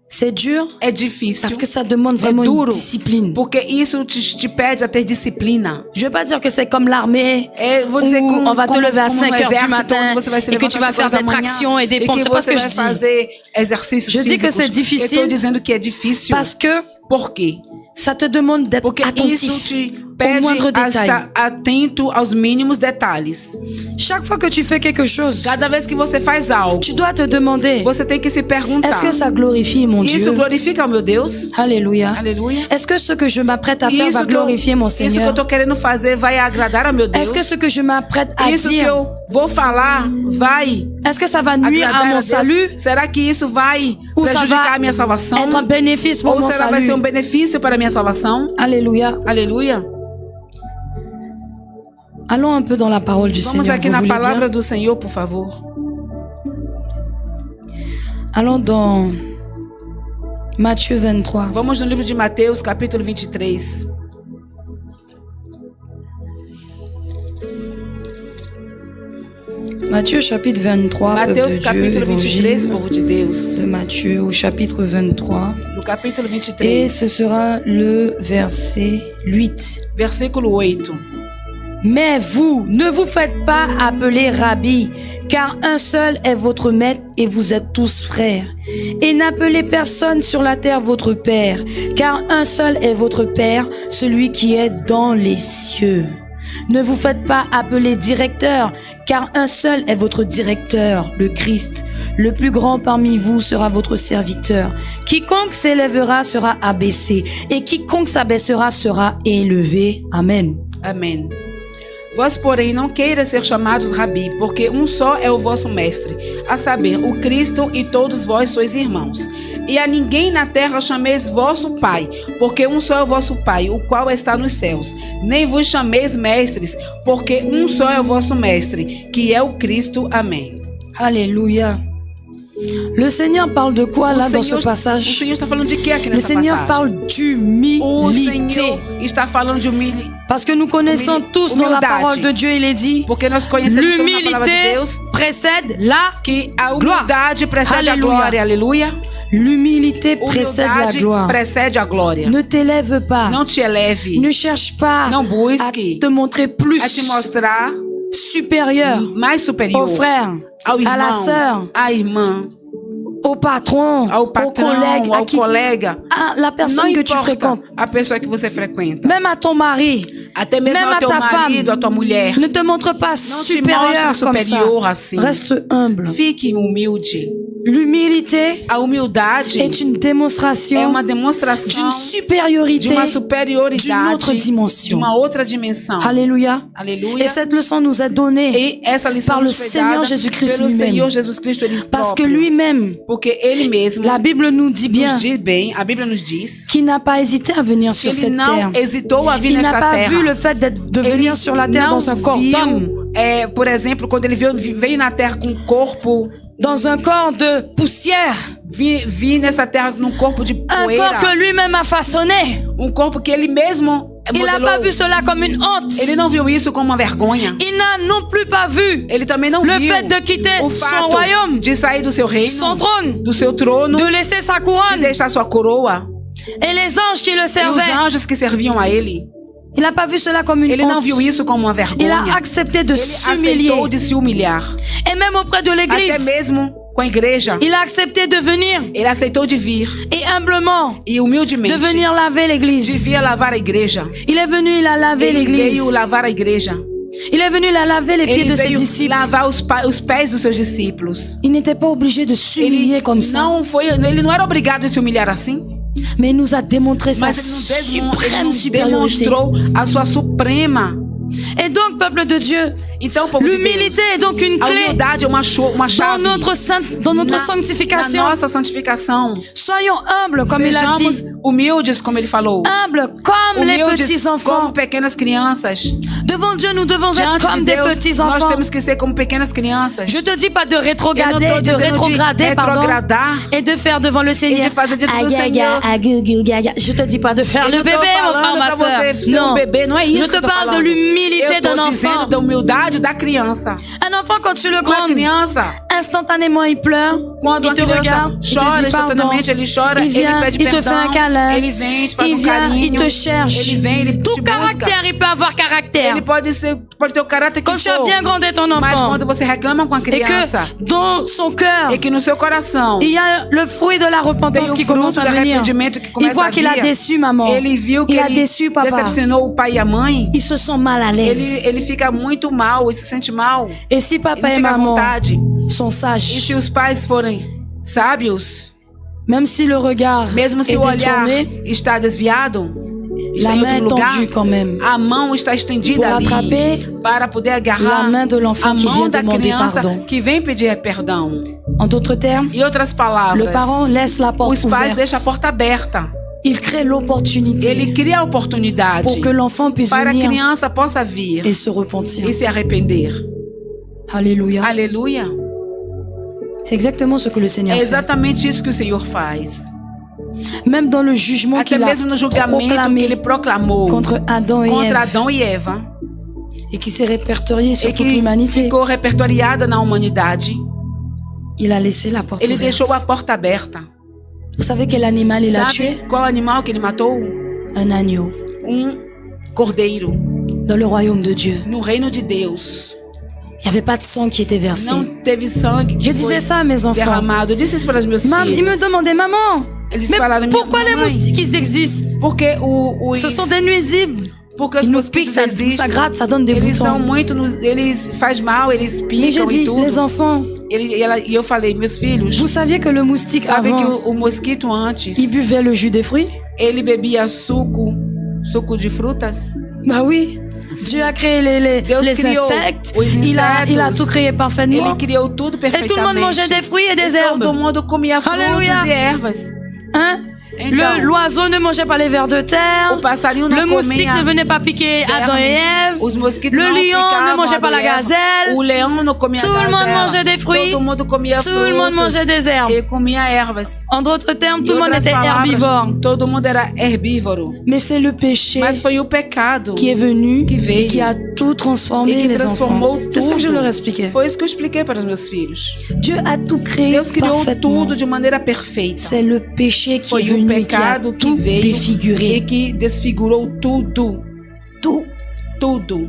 C'est dur É difícil. parce que ça demande É vraiment une duro. discipline. Porque isso te pede a ter disciplina. Je vais pas dire que c'est comme l'armée Vou dizer où como, on va te como, lever à como 5 no heures du exército, matin onde você vai se et que tu levantar vas às faire 5 des da manhã tractions et des e pompes. que C'est pas ce você que vai je dis. fazer exercícios Je dis que físicos. c'est difficile. Eu estou dizendo que é difícil. Parce que Por quê? ça te demande d'être Porque isso attentif te au pede moindre a détail. estar atento aos mínimos detalhes. Chaque fois que tu fais quelque chose, Cada vez que você faz algo, tu dois te demander, você tem que se perguntar: est-ce que ça glorifie mon isso Dieu? glorifica o meu Deus? Alléluia. Aleluia. Est-ce que ce que je m'apprête à faire va glorifier mon isso que eu Seigneur? tô querendo fazer vai agradar ao meu Deus? Est-ce que ce que je m'apprête à Isso que dire, eu vou falar vai est-ce que ça va nuire agradar à a mon Deus? salut Será que isso vai ou ça prejudicar va a minha salvação? être un bénéfice pour Ou mon será vai ser salut? benefício para a minha salvação? Alléluia. Aleluia. Allons un peu dans la parole du Vamos Seigneur. aqui Vous na voulez palavra bien? do Senhor, por favor. Allons dans Matthieu 23. Vamos no livro de Mateus, capítulo 23. Matthieu chapitre 23, peuple Mateus de Dieu, capítulo 23, évangile povo de Deus. de Matthieu au chapitre 23. No capítulo Et 23, ce sera le verset 8. versículo 8. Mais vous, ne vous faites pas appeler Rabbi, car un seul est votre maître et vous êtes tous frères. Et n'appelez personne sur la terre votre Père, car un seul est votre Père, celui qui est dans les cieux. Ne vous faites pas appeler directeur, car un seul est votre directeur, le Christ. Le plus grand parmi vous sera votre serviteur. Quiconque s'élèvera sera abaissé, et quiconque s'abaissera sera élevé. Amen. Amém. Vós, porém, não queiras ser chamados Rabi, porque um só é o vosso mestre, a saber, o Cristo, e todos vós sois irmãos. E a ninguém na terra chameis vosso Pai, porque um só é o vosso Pai, o qual está nos céus. Nem vos chameis mestres, porque um só é o vosso mestre, que é o Cristo. Amém. Alléluia. Le Seigneur parle de quoi là dans ce O passage? Senhor está falando de que aqui Le nessa Seigneur passagem? parle O d'humilité. Senhor está falando de humildade. Parce que nous connaissons tous dans la parole de Dieu, il est dit, Porque nós conhecemos toda a palavra de l'humilité Deus précède la que a gloire. humildade precede a Aleluia. glória. Aleluia. L'humilité précède la Humildade gloire. precede a glória. Ne t'élève pas. Não te eleve Ne cherche pas Não à busque te montrer plus a te mostrar supérieur mais superior au frère, ao irmão, à la sœur, à irmã, au patron, ao au patrão, collègue, à ao qui, colega. à la Não personne que tu importa fréquentes, a pessoa que você frequenta. même à ton mari. Até mesmo Même ao à teu ta marido, femme. à tua mulher. Ne te montre pas Não te supérieur mostre comme superior ça. assim. Reste humble. Fique humilde. L'humilité A humildade est une é démonstration uma demonstração d'une de supériorité uma d'une superioridade, autre de dimension. uma outra dimensão. Alléluia. Aleluia. Et cette leçon nous est donnée E essa lição par le nos foi Seigneur dada Jésus-Christ pelo lui-même. Senhor Jesus Cristo ele parce que próprio. lui-même, Porque ele mesmo la Bible nous dit bien, nos diz bem, a Bíblia nos diz qu'il n'a pas hésité à venir que sur ele cette não terre. hesitou a vir Il n'a nesta pas terra. vu le fait de venir sur la terre dans un corps d'homme, por exemplo, quando ele veio na terra com um corpo, dans un corps de poussière, vir nessa terra num corpo de un poeira, corps que lui-même a façonné. um corpo que ele mesmo Il n'a modelou. pas vu cela comme une honte. Ele não viu isso como uma vergonha. Il n'a non plus pas vu Ele também não le viu fait de quitter o son fato royaume, de sair do seu reino, son trône, do seu trono, de laisser sa de couronne deixar sua coroa et les anges qui le e os servaient. anjos que serviam a ele. Il n'a pas vu cela comme une Ele não honte. viu isso como uma Il vergonha. a accepté de Ele s'humilier. aceitou de se humilhar. Et même auprès de Até l'église, mesmo com a igreja. il a accepté de venir Ele aceitou de vir et humblement e humildemente de venir laver l'église. devia lavar a igreja. Il est venu, il a lavé Ele l'église. veio lavar a igreja. Il est venu, il a lavé les pieds Ele de ses veio disciples. lavar os pés dos seus discípulos. Il n'était pas obligé de s'humilier Ele comme ça. ele não era obrigado a se humilhar assim, Mais il nous a démontré sa mas ele suprême nos supériorité. demonstrou a sua suprema. Et donc, peuple de Dieu, Então, povo de l'humilité Deus, est donc une a clé humildade é uma dans chave notre na sanctification. nossa santificação. Soyons humbles, comme il a Sejamos dit. humildes, como ele falou. Humbles comme les Humildes petits como enfants. pequenas crianças. Devant Dieu, nous devons être Diante comme de des Deus, petits nós enfants. temos que ser como pequenas crianças. Je te dis pas de Eu não rétrograder, estou dizendo de pardon, retrogradar et de faire devant le Seigneur. de fazer diante do Aïe, aïe, Senhor. aïe, aïe, aïe, aïe. Je te dis pas de faire Eu le não tô bébé, mon frère, falando ma pra soeur. você ser um bebê, não é isso Je que te eu tô parle de falando. l'humilité Eu tô d'un dizendo enfant. da humildade da criança. Un enfant, quand tu le Uma grondes, criança, instantanément il pleure, quando il uma te criança regarde, il chora te dit pardon, instantaneamente, ele chora, il vient, ele pede il te fait un perdão, câlin, ele vem, te faz il um vient, carinho, il te cherche. ele vem, ele Tout te busca. caractère, il peut avoir caractère. Ele pode ter o caráter que Quand tu as for, bien grondé ton mas enfant, quando você reclama com a et criança, que dans son cœur, e que no seu coração il y a le fruit de la tem repentance o qui fruto commence do à venir. arrependimento que Il começa voit a qu'il a vir, déçu maman. ele viu que Il a ele déçu papa. decepcionou o pai e a mãe, Il se sent mal à l'aise. ele fica muito mal, ele se sente mal, Et si ele papa et fica à maman vontade. sont E sages, se os pais forem sábios, même si le regard mesmo se est o olhar détourné, está desviado, está la em main outro est lugar, tendue quand même a mão está estendida pour ali attraper para poder la agarrar main de l'enfant a qui vient mão da demander criança pardon. que vem pedir perdão. En d'autres termes, Em outras palavras, le parent laisse la porte os pais deixam a ouverte. porta aberta. Il crée l'opportunité Ele cria a oportunidade pour que l'enfant puisse para a venir criança possa vir et se repentir. e se arrepender. Alléluia. Aleluia. C'est exactement ce que le Seigneur É fait. exatamente isso que o Senhor faz. Même dans le jugement Até qu'il a mesmo no julgamento que ele proclamé proclamou contre Adam et contra Ève, Adão e Eva, et qui s'est répertorié sur e toute que l'humanité. ficou repertoriada na humanidade, Il a laissé la porte ele ouverte. deixou a porta aberta. Vous savez quel animal il a tué? Sabe qual animal que ele matou? Un agneau. Cordeiro. Dans le royaume de Dieu. No reino de Deus. Il n'y avait pas de sang qui était versé. Não teve sangue Je que disais foi ça à mes enfants. derramado. Eu disse isso para os meus Ils filhos. me demandaient, maman, Eles mais falaram, pourquoi les mamãe, moustiques ils existent? Porque os... Ce sont des nuisibles. Porque os Ils nous piquent, mosquitos ça existem. gratte, ça donne des Eles são boutons. muito... Eles faz mal, eles Mais j'ai picam dit, e tudo. les enfants, E eu falei, meus filhos, vous saviez que le moustique sabe que avant, o mosquito antes, il buvait le jus des fruits? ele bebia suco de frutas? Bah oui. Dieu a créé les Deus criou insectes. os Il a insetos. tout créé parfaitement. Ele criou tudo Et tout le perfeitamente. monde mangeait des fruits et des E herbes. todo mundo comia frutas Alléluia. e ervas. Hein? Então, L'oiseau ne mangeait pas les vers de terre. o passarinho não Le moustique comia ne venait pas piquer Adam et Ève. Os mosquitos Le não lion ne picavam mangeait pas la Adão e Eva. gazelle. O leão não comia Tout le monde gazela. mangeait des fruits. Todo mundo comia Tout le monde mangeait frutos. des herbes. E comia ervas. En d'autres termes, Em tout le monde outras était palavras, herbivore. todo mundo era herbívoro. Mais c'est le péché Mas foi o pecado qui est venu que et veio qui a tout transformé e que les transformou enfants. tudo. C'est ce que je leur expliquais. Foi isso que eu expliquei para os meus filhos. Dieu a tout créé Deus criou parfaitement. tudo de maneira perfeita. C'est le péché qui est Foi o venu et qui a pecado que tout veio e défiguré. que desfigurou tudo. Tout. Tudo.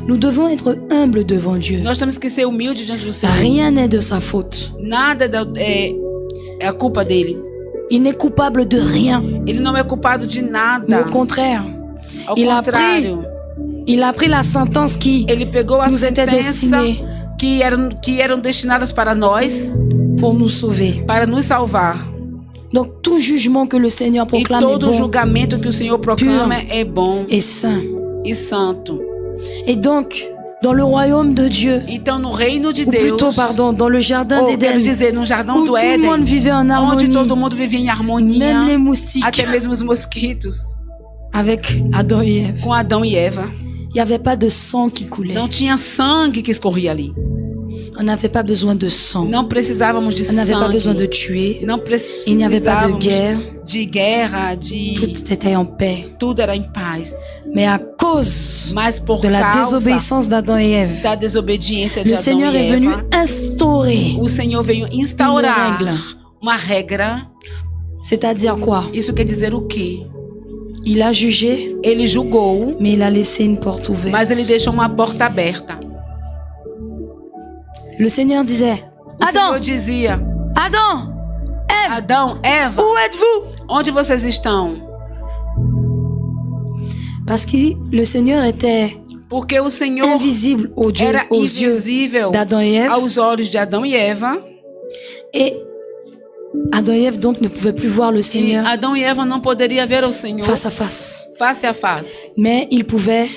Nous devons être humbles devant Dieu. Nós temos que ser humildes diante do Senhor. Rien n'est de sa faute. Nada é a culpa dele. Il n'est coupable de rien. Ele não é culpado de Mais nada. au contraire, Ao il a contrário, il a pris la sentence qui ele pegou a nous était sentença destinée que eram destinadas para nós, pour nous sauver. para nos salvar. Donc tout jugement que le Seigneur E proclame est todo bon julgamento que o Senhor proclama é bom et saint. e santo. Et donc, dans le royaume de Dieu, Então, no reino de ou Deus, plutôt, pardon, dans le jardin ou quero d'Éden, dizer, no jardim où do tout le Éden, monde vivait en onde harmonie, todo mundo vivia em même harmonia, les moustiques, até mesmo os mosquitos, avec Adam et Ève. com Adão e Eva. Il n'y avait pas de sang qui coulait. Não tinha sangue que escorria ali. On n'avait pas besoin de sang. Não precisávamos de On n'avait pas besoin de sangue. tuer. Não Il n'y avait pas de precisávamos guerre. de guerra, de... Tout était en paix. Tudo era em paz. Mais à cause Mas por de la causa désobéissance d'Adam et Ève, da desobediência de le Adão Seigneur e est venu Eva, instaurer, o Senhor veio instaurar Uma regra. uma regra. c'est-à-dire quoi? Isso quer dizer o quê? Il a jugé, Ele julgou, mais il a laissé une porte ouverte. mas ele deixou uma porta aberta. Le Seigneur disait, O Senhor Adam, dizia: Adam, Ève, Adão, Eva, où êtes-vous? onde vocês estão? Parce que le Seigneur était Porque o Senhor invisible aux yeux, era aux yeux invisível d'Adam et Ève. aos olhos de Adão e Eva. Et Adam et Ève donc ne pouvaient plus voir le E Seigneur Adão e Eva não poderia ver o Senhor face à face. face a face. Mais ils pouvaient...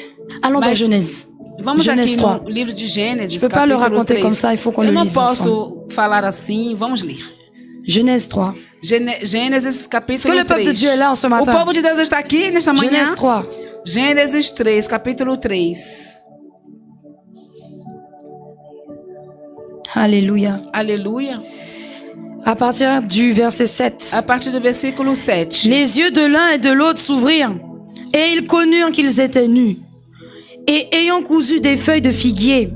Allons dans Mas- Genèse. Vamos Genèse aqui 3. no livro de Gênesis, Je peux pas le capítulo raconter 3. comme ça, il faut qu'on Eu le não lise posso falar assim, vamos ler. Genèse 3. Gênesis Est-ce capítulo que le peuple 3. de Dieu est là en ce O matin? povo de Deus está aqui nesta manhã? Genèse 3. Gênesis 3, capítulo 3. Alléluia. Aleluia. À partir du verset 7. A partir do versículo 7. Les yeux de l'un et de l'autre s'ouvrirent, et ils connurent qu'ils étaient nus. Et ayant cousu des feuilles de figuier,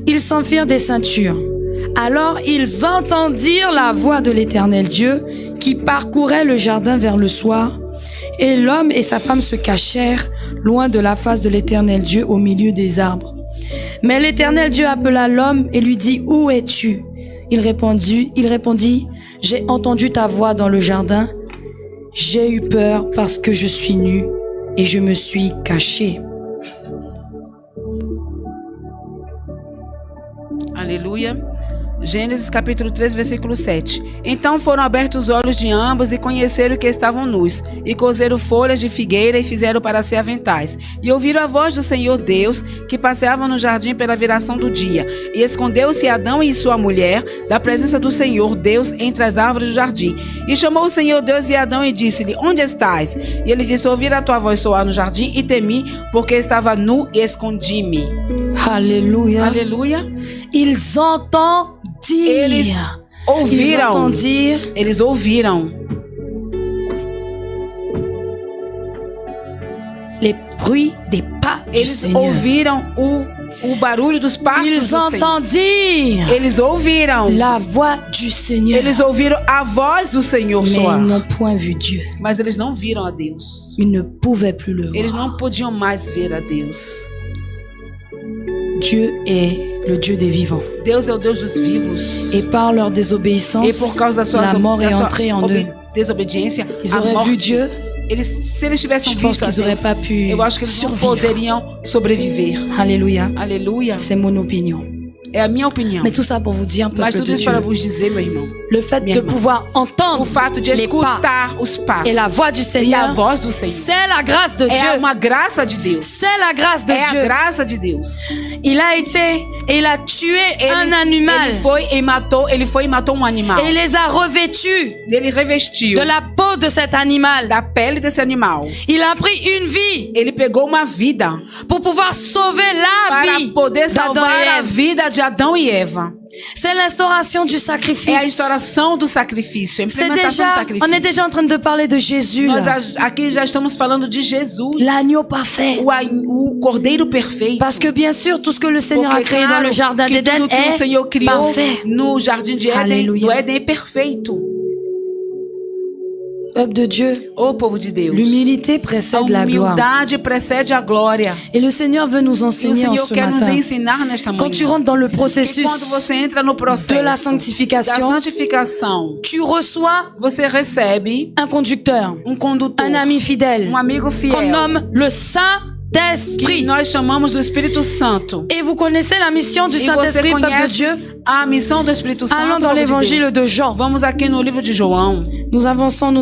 ils s'en firent des ceintures. Alors ils entendirent la voix de l'Éternel Dieu qui parcourait le jardin vers le soir. Et l'homme et sa femme se cachèrent loin de la face de l'Éternel Dieu au milieu des arbres. Mais l'Éternel Dieu appela l'homme et lui dit, « Où es-tu » Il répondit, « J'ai entendu ta voix dans le jardin. J'ai eu peur parce que je suis nu et je me suis caché. » Aleluia. Gênesis capítulo 3, versículo 7. Então foram abertos os olhos de ambos e conheceram que estavam nus, e coseram folhas de figueira e fizeram para si aventais. E ouviram a voz do Senhor Deus, que passeava no jardim pela viração do dia. E escondeu-se Adão e sua mulher da presença do Senhor Deus entre as árvores do jardim. E chamou o Senhor Deus e Adão e disse-lhe, onde estás? E ele disse, ouvi a tua voz soar no jardim e temi, porque estava nu e escondi-me. Alléluia. Aleluia. Ils entendirent. Eles Ils ouviram. entendirent Eles ouviram les bruit des pas du Eles Seigneur. ouviram o barulho dos passos Ils do Senhor. entendirent Eles ouviram. la voix du Seigneur. Eles ouviram a voz do Senhor Mais soar. ils n'ont point vu Dieu. Mas eles não viram a Deus. Ils ne pouvaient plus le Eles voir. não podiam mais ver a Deus. Dieu est le Dieu des vivants. Deus é o Deus dos vivos. Et par leur E désobéissance, por causa da sua, la mort est entrée en eux. desobediência, Ils a auraient vu morte, Dieu, se eles tivessem je pense visto a qu'ils n'auraient Deus, pas pu eu acho que eles não survivre. poderiam sobreviver. Alléluia. Aleluia. C'est mon opinion. É a minha opinião. Mais tout ça pour vous dire, Mas peuple tudo de isso Dieu, para vos dizer, meu irmão, le fait minha de irmã, pouvoir o entendre fato de les pas escutar os passos et la voix du e a Seigneur, voz do Senhor c'est la grâce de é Dieu. uma graça de Deus. C'est la grâce de É a Dieu. graça de Deus. Il a été et il a tué un animal. Ele foi e matou um animal. Et il les a revêtus Ele revestiu de la peau de cet animal. da pele desse animal. Il a pris une vie Ele pegou uma vida pour pouvoir sauver la para vie poder d'Adam salvar et a Ève. vida de Adão e Eva. C'est l'instauration du É a sacrifice. instauração do sacrifício, a C'est implementação do déjà, sacrifício. on est déjà en train de parler de Jésus. Nós Là. aqui já estamos falando de Jesus, L'agneau parfait. o cordeiro perfeito. Parce que bien sûr, tout ce que le Seigneur a Porque, créé dans claro, le jardin que d'Éden tudo que o est Senhor criou parfait. no jardim de Éden, Aleluia. do Éden é perfeito. Peuple de Dieu, Ô povo de Deus, l'humilité a précède la gloire. humildade precede a glória. Et le Seigneur veut nous E o enseigner en Senhor ce quer nos matin. ensinar nesta manhã. Quand tu rentres dans le Que processus quando você entra no processo de la da sanctification, santificação, tu reçois você recebe un conducteur, condutor, un ami fidèle, amigo qu'on fiel, nomme le que Saint-Esprit. nós chamamos do Espírito Santo. Et vous connaissez la mission du E você Saint-Esprit, peuple de conhece Dieu? a missão do Espírito Santo. Allons dans povo de l'évangile Deus. de Jean. Vamos aqui no livro de João. Nous avançons,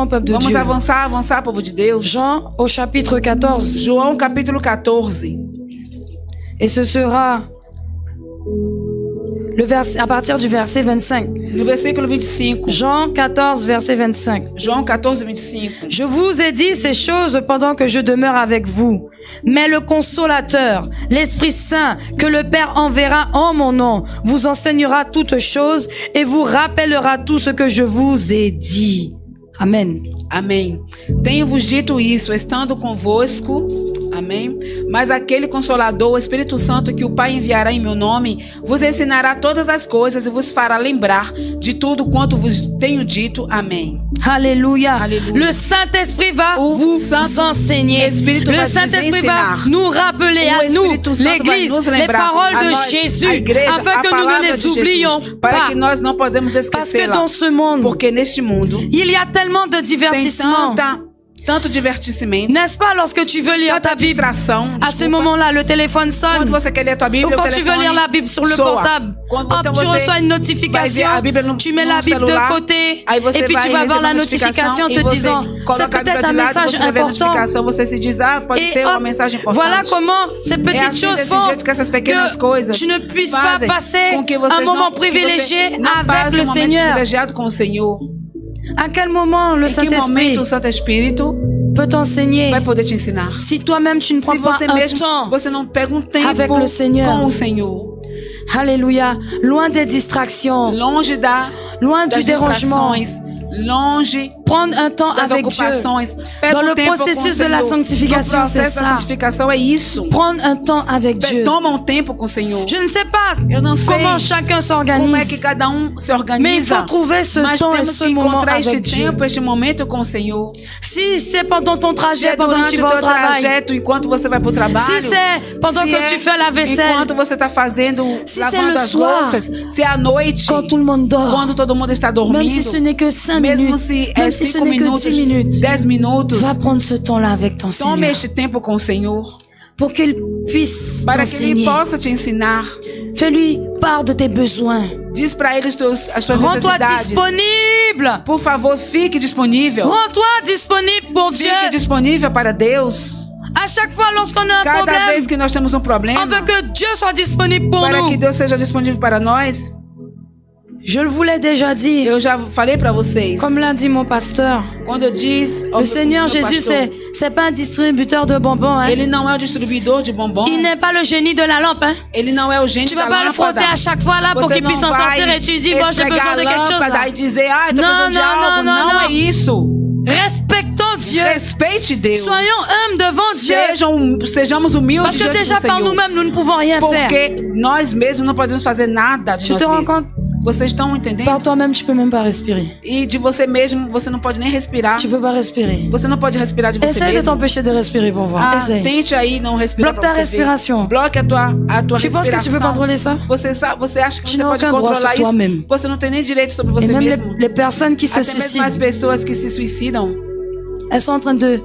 peuple de Vamos Dieu. avançar, povo de Deus. Jean au chapitre 14. João capítulo 14. Et ce sera à partir du verset 25. No versículo 25. Jean 14, verset 25. João 14, 25. Je vous ai dit ces choses pendant que je demeure avec vous. Mais le consolateur, l'Esprit Saint, que le Père enverra en mon nom, vous enseignera toutes choses et vous rappellera tout ce que je vous ai dit. Amen. Amém. Tenho-vos dito isso, estando convosco. Amém. Mas aquele Consolador, o Espírito Santo, que o Pai enviará em meu nome, vos ensinará todas as coisas e vos fará lembrar de tudo quanto vos tenho dito. Amém. Alléluia. Alléluia. Le Saint-Esprit va O vous Santo enseigner. Espírito vai Le nos Saint-Esprit va ensinar. nous rappeler O à nous, Espírito Santo vai l'Église, nos les lembrar paroles a de nós, a Jésus, igreja, afin a que nous palavra ne les de Jesus, oublions para pas. que nós não podemos Parce que esquecê-la. dans ce monde, Porque neste mundo il y a tellement de tem divertissement. tanto divertimento, N'est-ce pas lorsque tu veux lire ta tanta Bible, distração. à ce moment-là, le téléphone sonne. Quando você quer ler a tua Ou Bíblia, quand o tu veux telefone lire la Bible sur le soa. portable, Quando hop, então tu você reçois une vai notification, ver a Bíblia no, tu mets no la Bible celular, de côté, aí você et puis vai tu vas voir la receber notification e te você disant, coloca c'est a Bíblia peut-être de un lado, message você vai ver a important. notificação, você se diz, pode Et ser uma hop, mensagem importante. voilà comment ces É petites assim, choses desse font jeito que essas pequenas que coisas tu ne puisses pas fazem passer com que un vocês moment que privilégié você não avec passe le um momento Seigneur. privilegiado com o Senhor. À quel moment le Em que Saint-Esprit momento o Santo Espírito peut t'enseigner vai poder te ensinar? si toi-même tu ne prends Se pas você un mesmo, temps? você não pega um tempo avec le Seigneur. com o Senhor. Alléluia. Loin des distractions, Longe loin du das dérangement. distrações, longe Prendre un temps das avec Dieu. ocupações. Pega Dans um le tempo com o processus de la Senhor. sanctification, No c'est processo da ça. santificação é isso. Prendre un temps avec Dieu. Toma um tempo com o Senhor. Je ne sais pas Eu não sei comment chacun como é que s'organise, cada se mais il organiza. faut trouver ce Mas temps et temos ce que moment encontrar este avec Dieu. tempo, este momento com o Senhor. Si c'est pendant ton Se trajet, é pendant que durante tu o vas au teu travail, trajeto, enquanto você vai para o trabalho. si c'est pendant se que é tu fais la vaisselle, enquanto você está fazendo, Si lavando c'est le as soir, louças. Se é à noite, quand tout le monde dort, quando todo mundo está dormindo. même si ce n'est que 5 Mesmo minutes, se é même si ce 5 n'est que minutos, 10 minutes, 10 minutos, va prendre ce temps-là avec ton tome Seigneur este tempo com o Senhor pour qu'il puisse para que Ele t'enseigner. possa te ensinar. Fais-lui part de tes besoins. Diz para Ele as tuas Rends-toi necessidades. disponible. Por favor, fique disponível. Rends-toi disponible pour Dieu. Fique disponível para Deus. À chaque fois lorsqu'on a un Cada problème, vez que nós temos um problema, on veut que Dieu soit disponible pour para que nous. Deus seja disponível para nós. Je le voulais déjà dire, Eu já falei para vocês. comme l'a dit mon pasteur. Quando eu diz ao Le Seigneur meu Jésus, pastor, c'est pas un distributeur de bonbons. Hein. Ele não é o distribuidor de bombom. Il n'est pas le génie de la lampe. Hein. Ele não é o gênio Tu da vas pas le lâmpada. frotter à chaque fois là pour Você qu'il puisse não en vai sortir et tu dis, bon, j'ai esfregar besoin de a quelque chose lâmpada là. e dizer, eu tô Não, precisando de não, algo. não, não, Não não. é isso. Respectons Dieu. Respeite Deus. Soyons humbles devant Dieu. Sejamos humildes Parce que diante déjà do par Senhor. nous-mêmes, nous ne pouvons rien faire. Porque nós mesmos não podemos fazer nada de Tu nós te rends mesmos. compte? Vocês estão entendendo? Par toi-même, tu peux même pas respirer. E de você mesmo, você não pode nem respirar. Tu peux pas respirer. Você não pode respirar de você Essaye de mesmo. t'empêcher de respirer pour voir. Essaye. Tente aí não respirar Bloque pra ta você respiration. ver. Bloque a tua Tu penses que tu peux respiração. contrôler ça? Você acha que Tu você n'as pode aucun droit controlar sur isso? toi-même. Você não tem nem direito sobre você Et même mesmo. les personnes qui se Até mesmo as suicident, pessoas que se suicidam, elles sont en train de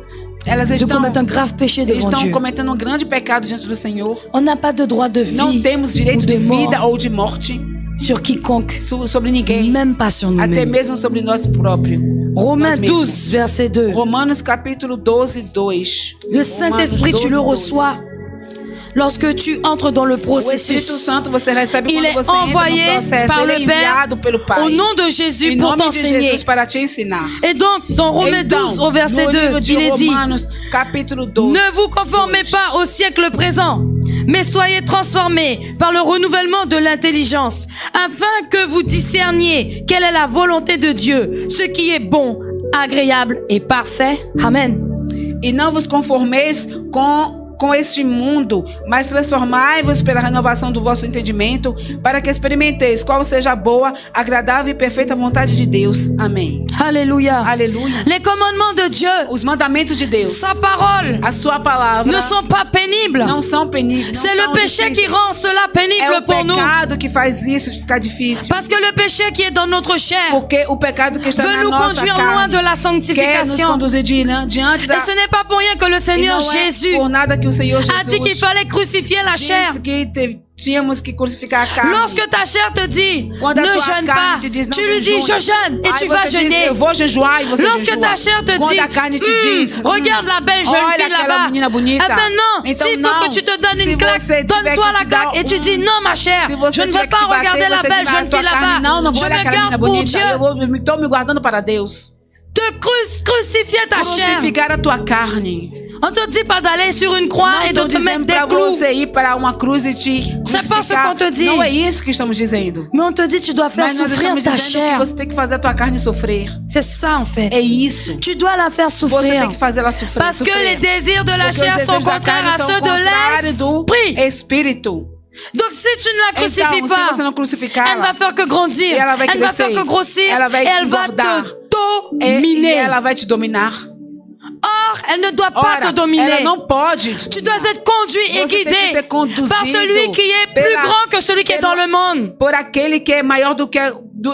elas de estão commettre un grave péché devant estão Dieu. cometendo um grande pecado diante do Senhor. On n'a pas de droit de Não vie temos ou direito de de vida mort ou de morte sur quiconque, sobre ninguém, même pas sur até nous-mêmes. mesmo sobre nós próprios. Romains Nós mesmos. 12, verset 2. Romanos capítulo 12, 2. Le Saint-Esprit, tu le reçois lorsque tu entres dans le O Espírito processus. Santo você recebe Il quando est você entra envoyé no processo. par Ele é le Père enviado pelo Pai. au nom de Jésus Em pour nome de t'enseigner. Jesus para te ensinar. Et donc, dans Romains 12, au verset no 2, livro de il est dit: Romanos, capítulo 12. ne vous conformez pas au siècle présent, mais soyez transformés par le renouvellement de l'intelligence, afin que vous discerniez quelle est la volonté de Dieu, ce qui est bon, agréable et parfait. Amen. E não vos conformeis com este mundo, mas transformai-vos pela renovação do vosso entendimento, para que experimenteis qual seja a boa, agradável e perfeita vontade de Deus. Amém. Alléluia. Aleluia. Les commandements de Dieu, Os mandamentos de Deus, sa parole, a sua palavra, ne sont pas pénibles. não são peníveis. não C'est são le péché qui difíceis. rend cela É pénible o pour nous. pecado que faz isso ficar difícil. Parce que le péché qui est dans notre chair Porque o pecado que está veut na nous nossa conduire loin carne de la quer nos sanctification. conduzir diante da... Et ce n'est pas pour rien que le E Seigneur não é Jésus por nada que o Senhor a dit qu'il Jesus fallait crucifier la chair. disse que tínhamos que crucificar a carne. Lorsque ta chair te dit Quando a ne tua jeûne carne pas, te diz, não tu lui dis jejue. je jeûne et Aí tu vas você diz, jeûner. eu vou jejuar e você Lorsque jejua. ta chair te Quando dit a carne te diz, regarde la belle jeune olha fille aquela là-bas, menina bonita. eh ben non, Então s'il faut não, que tu te donnes se une claque, você tiver donne-toi que la te dar claque et tu dis non ma chère, Se você je ne tiver veux que pas te bater, regarder la você belle diz, jeune tua fille carne, là-bas, não vou je olhar me aquela menina garde pour bonita. Dieu. Estou me guardando para Deus. Te crucifier ta chair. Crucificar a tua carne. On te dit pas d'aller sur une croix Não et de estou te mettre dizendo des para clous. você ir para uma cruz e te C'est pas ce crucificar. qu'on te dit. Não é isso que estamos dizendo. Mais on te dit tu dois faire Mas nós souffrir estamos ta dizendo chair. que você tem que fazer a tua carne sofrer. C'est ça en fait. É isso. Tu dois la faire Você souffrir. tem que fazer ela sofrer. Parce que sofrer. les désirs de la Porque chair os sont desejos da contraires carne à são ceux de contrários do l'esprit. espírito. Donc si tu ne la crucifies Então, pas, se você não crucificar elle ne va faire que grandir. E ela vai Elle va crescer. faire que grossir. Ela vai Et elle va engordar. te e dominer. ela vai te dominar. Or, elle ne doit pas Ora, te dominer. ela não pode. Tu dois être conduit et Você tem que guidé ser conduzido par celui qui est plus pela- grand que celui qui est dans le monde. Por aquele que é maior do que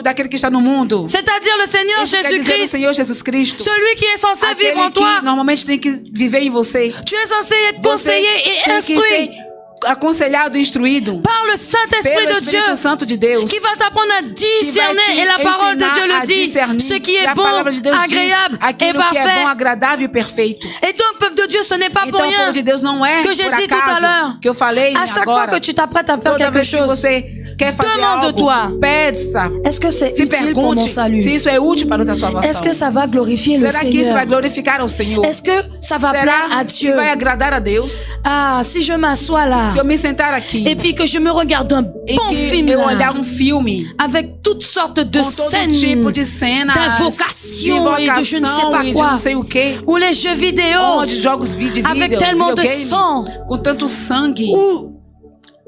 daquele que está no mundo. C'est-à-dire le Seigneur Isso quer dizer o Jésus-Christ. Senhor Jesus Cristo. Celui qui est censé Aquele vivre en que toi. normalmente tem que viver em você. Tu es censé être Você conseillé et tem que instruit ser aconselhado e instruído par le Saint-Esprit pelo de Dieu Espírito Santo de Deus. qui va t'apprendre à Que vai te discerner. Et la parole de Dieu ensinar le a dit. discernir. Ce qui E est a bon, palavra de Deus diz agréable et aquilo que é bom, parfait. agradável e perfeito. Et donc, peuple de Dieu, ce n'est pas pour Então, o povo rien. de Deus não é Que j'ai por dit tout à acaso l'heure. que eu falei À chaque fois agora. que tu t'apprêtes à faire Toda quelque vez que chose, você quer fazer demande-toi. algo, peça. est-ce que c'est Se utile pour mon pergunte salut? se isso é útil para a sua salvação. Est-ce que ça va glorifier le Será que isso vai Seigneur? glorificar ao Senhor? Est-ce que ça va Será plaire à que Dieu? vai agradar a Deus? Ah, si je m'assois là Se eu me sentar aqui et puis que je me regarde un e bon que film eu là, olhar filme avec toutes sortes de com todo scènes, tipo de cenas, d'invocation de et de je ne sais invocação pas e de quoi, não sei o quê, ou les jeux vidéo, onde jogos de avec vídeo, tellement de videogame, sang, com tanto sangue, ou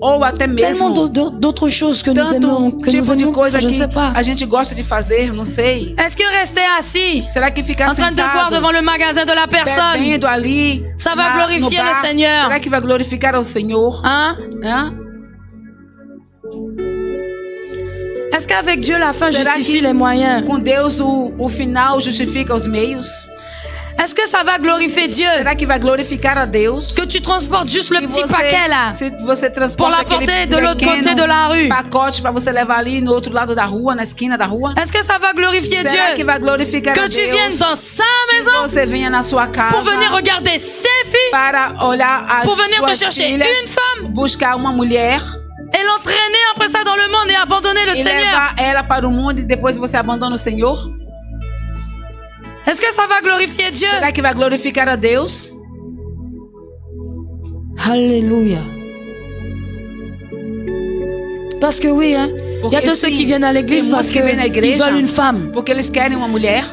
ou até tellement mesmo d'autres choses que nous tanto aimons, que nous tipo de aimons coisa faire, je que sais pas. a gente gosta de fazer, não sei. Est-ce que rester assis Será que ficar en train de boire sentado, devant le magasin de la personne, bebendo ali, ça va no glorifier bar, le Seigneur? será que vai glorificar ao Senhor? Hein? Hã? Est-ce qu'avec Dieu la fin Será justifie que les moyens? com Deus o final justifica os meios? Est-ce que ça va glorifier Dieu? Será que vai glorificar a Deus? Que tu transportes juste le Que petit paquet là se você pour transporta aquele l'apporter de l'autre pequeno côté de la rue. pacote para você levar ali no outro lado da rua, na esquina da rua? Est-ce que ça va glorifier Será que Dieu? vai glorificar a Que tu Deus? viennes dans sa Que maison você venha na sua casa pour venir regarder ses filles, para olhar as pour venir te suas chercher filhas, une femme buscar uma mulher et l'entraîner après ça dans le monde et abandonner le e Seigneur. levar ela para o mundo e depois você abandona o Senhor? Est-ce que ça va glorifier Dieu? Será que vai glorificar a Deus? Alléluia. Parce que oui, hein, il y a Porque tous ceux sim, qui viennent à l'église tem parce muitos que vêm na qu'ils igreja veulent une femme. porque eles querem uma mulher.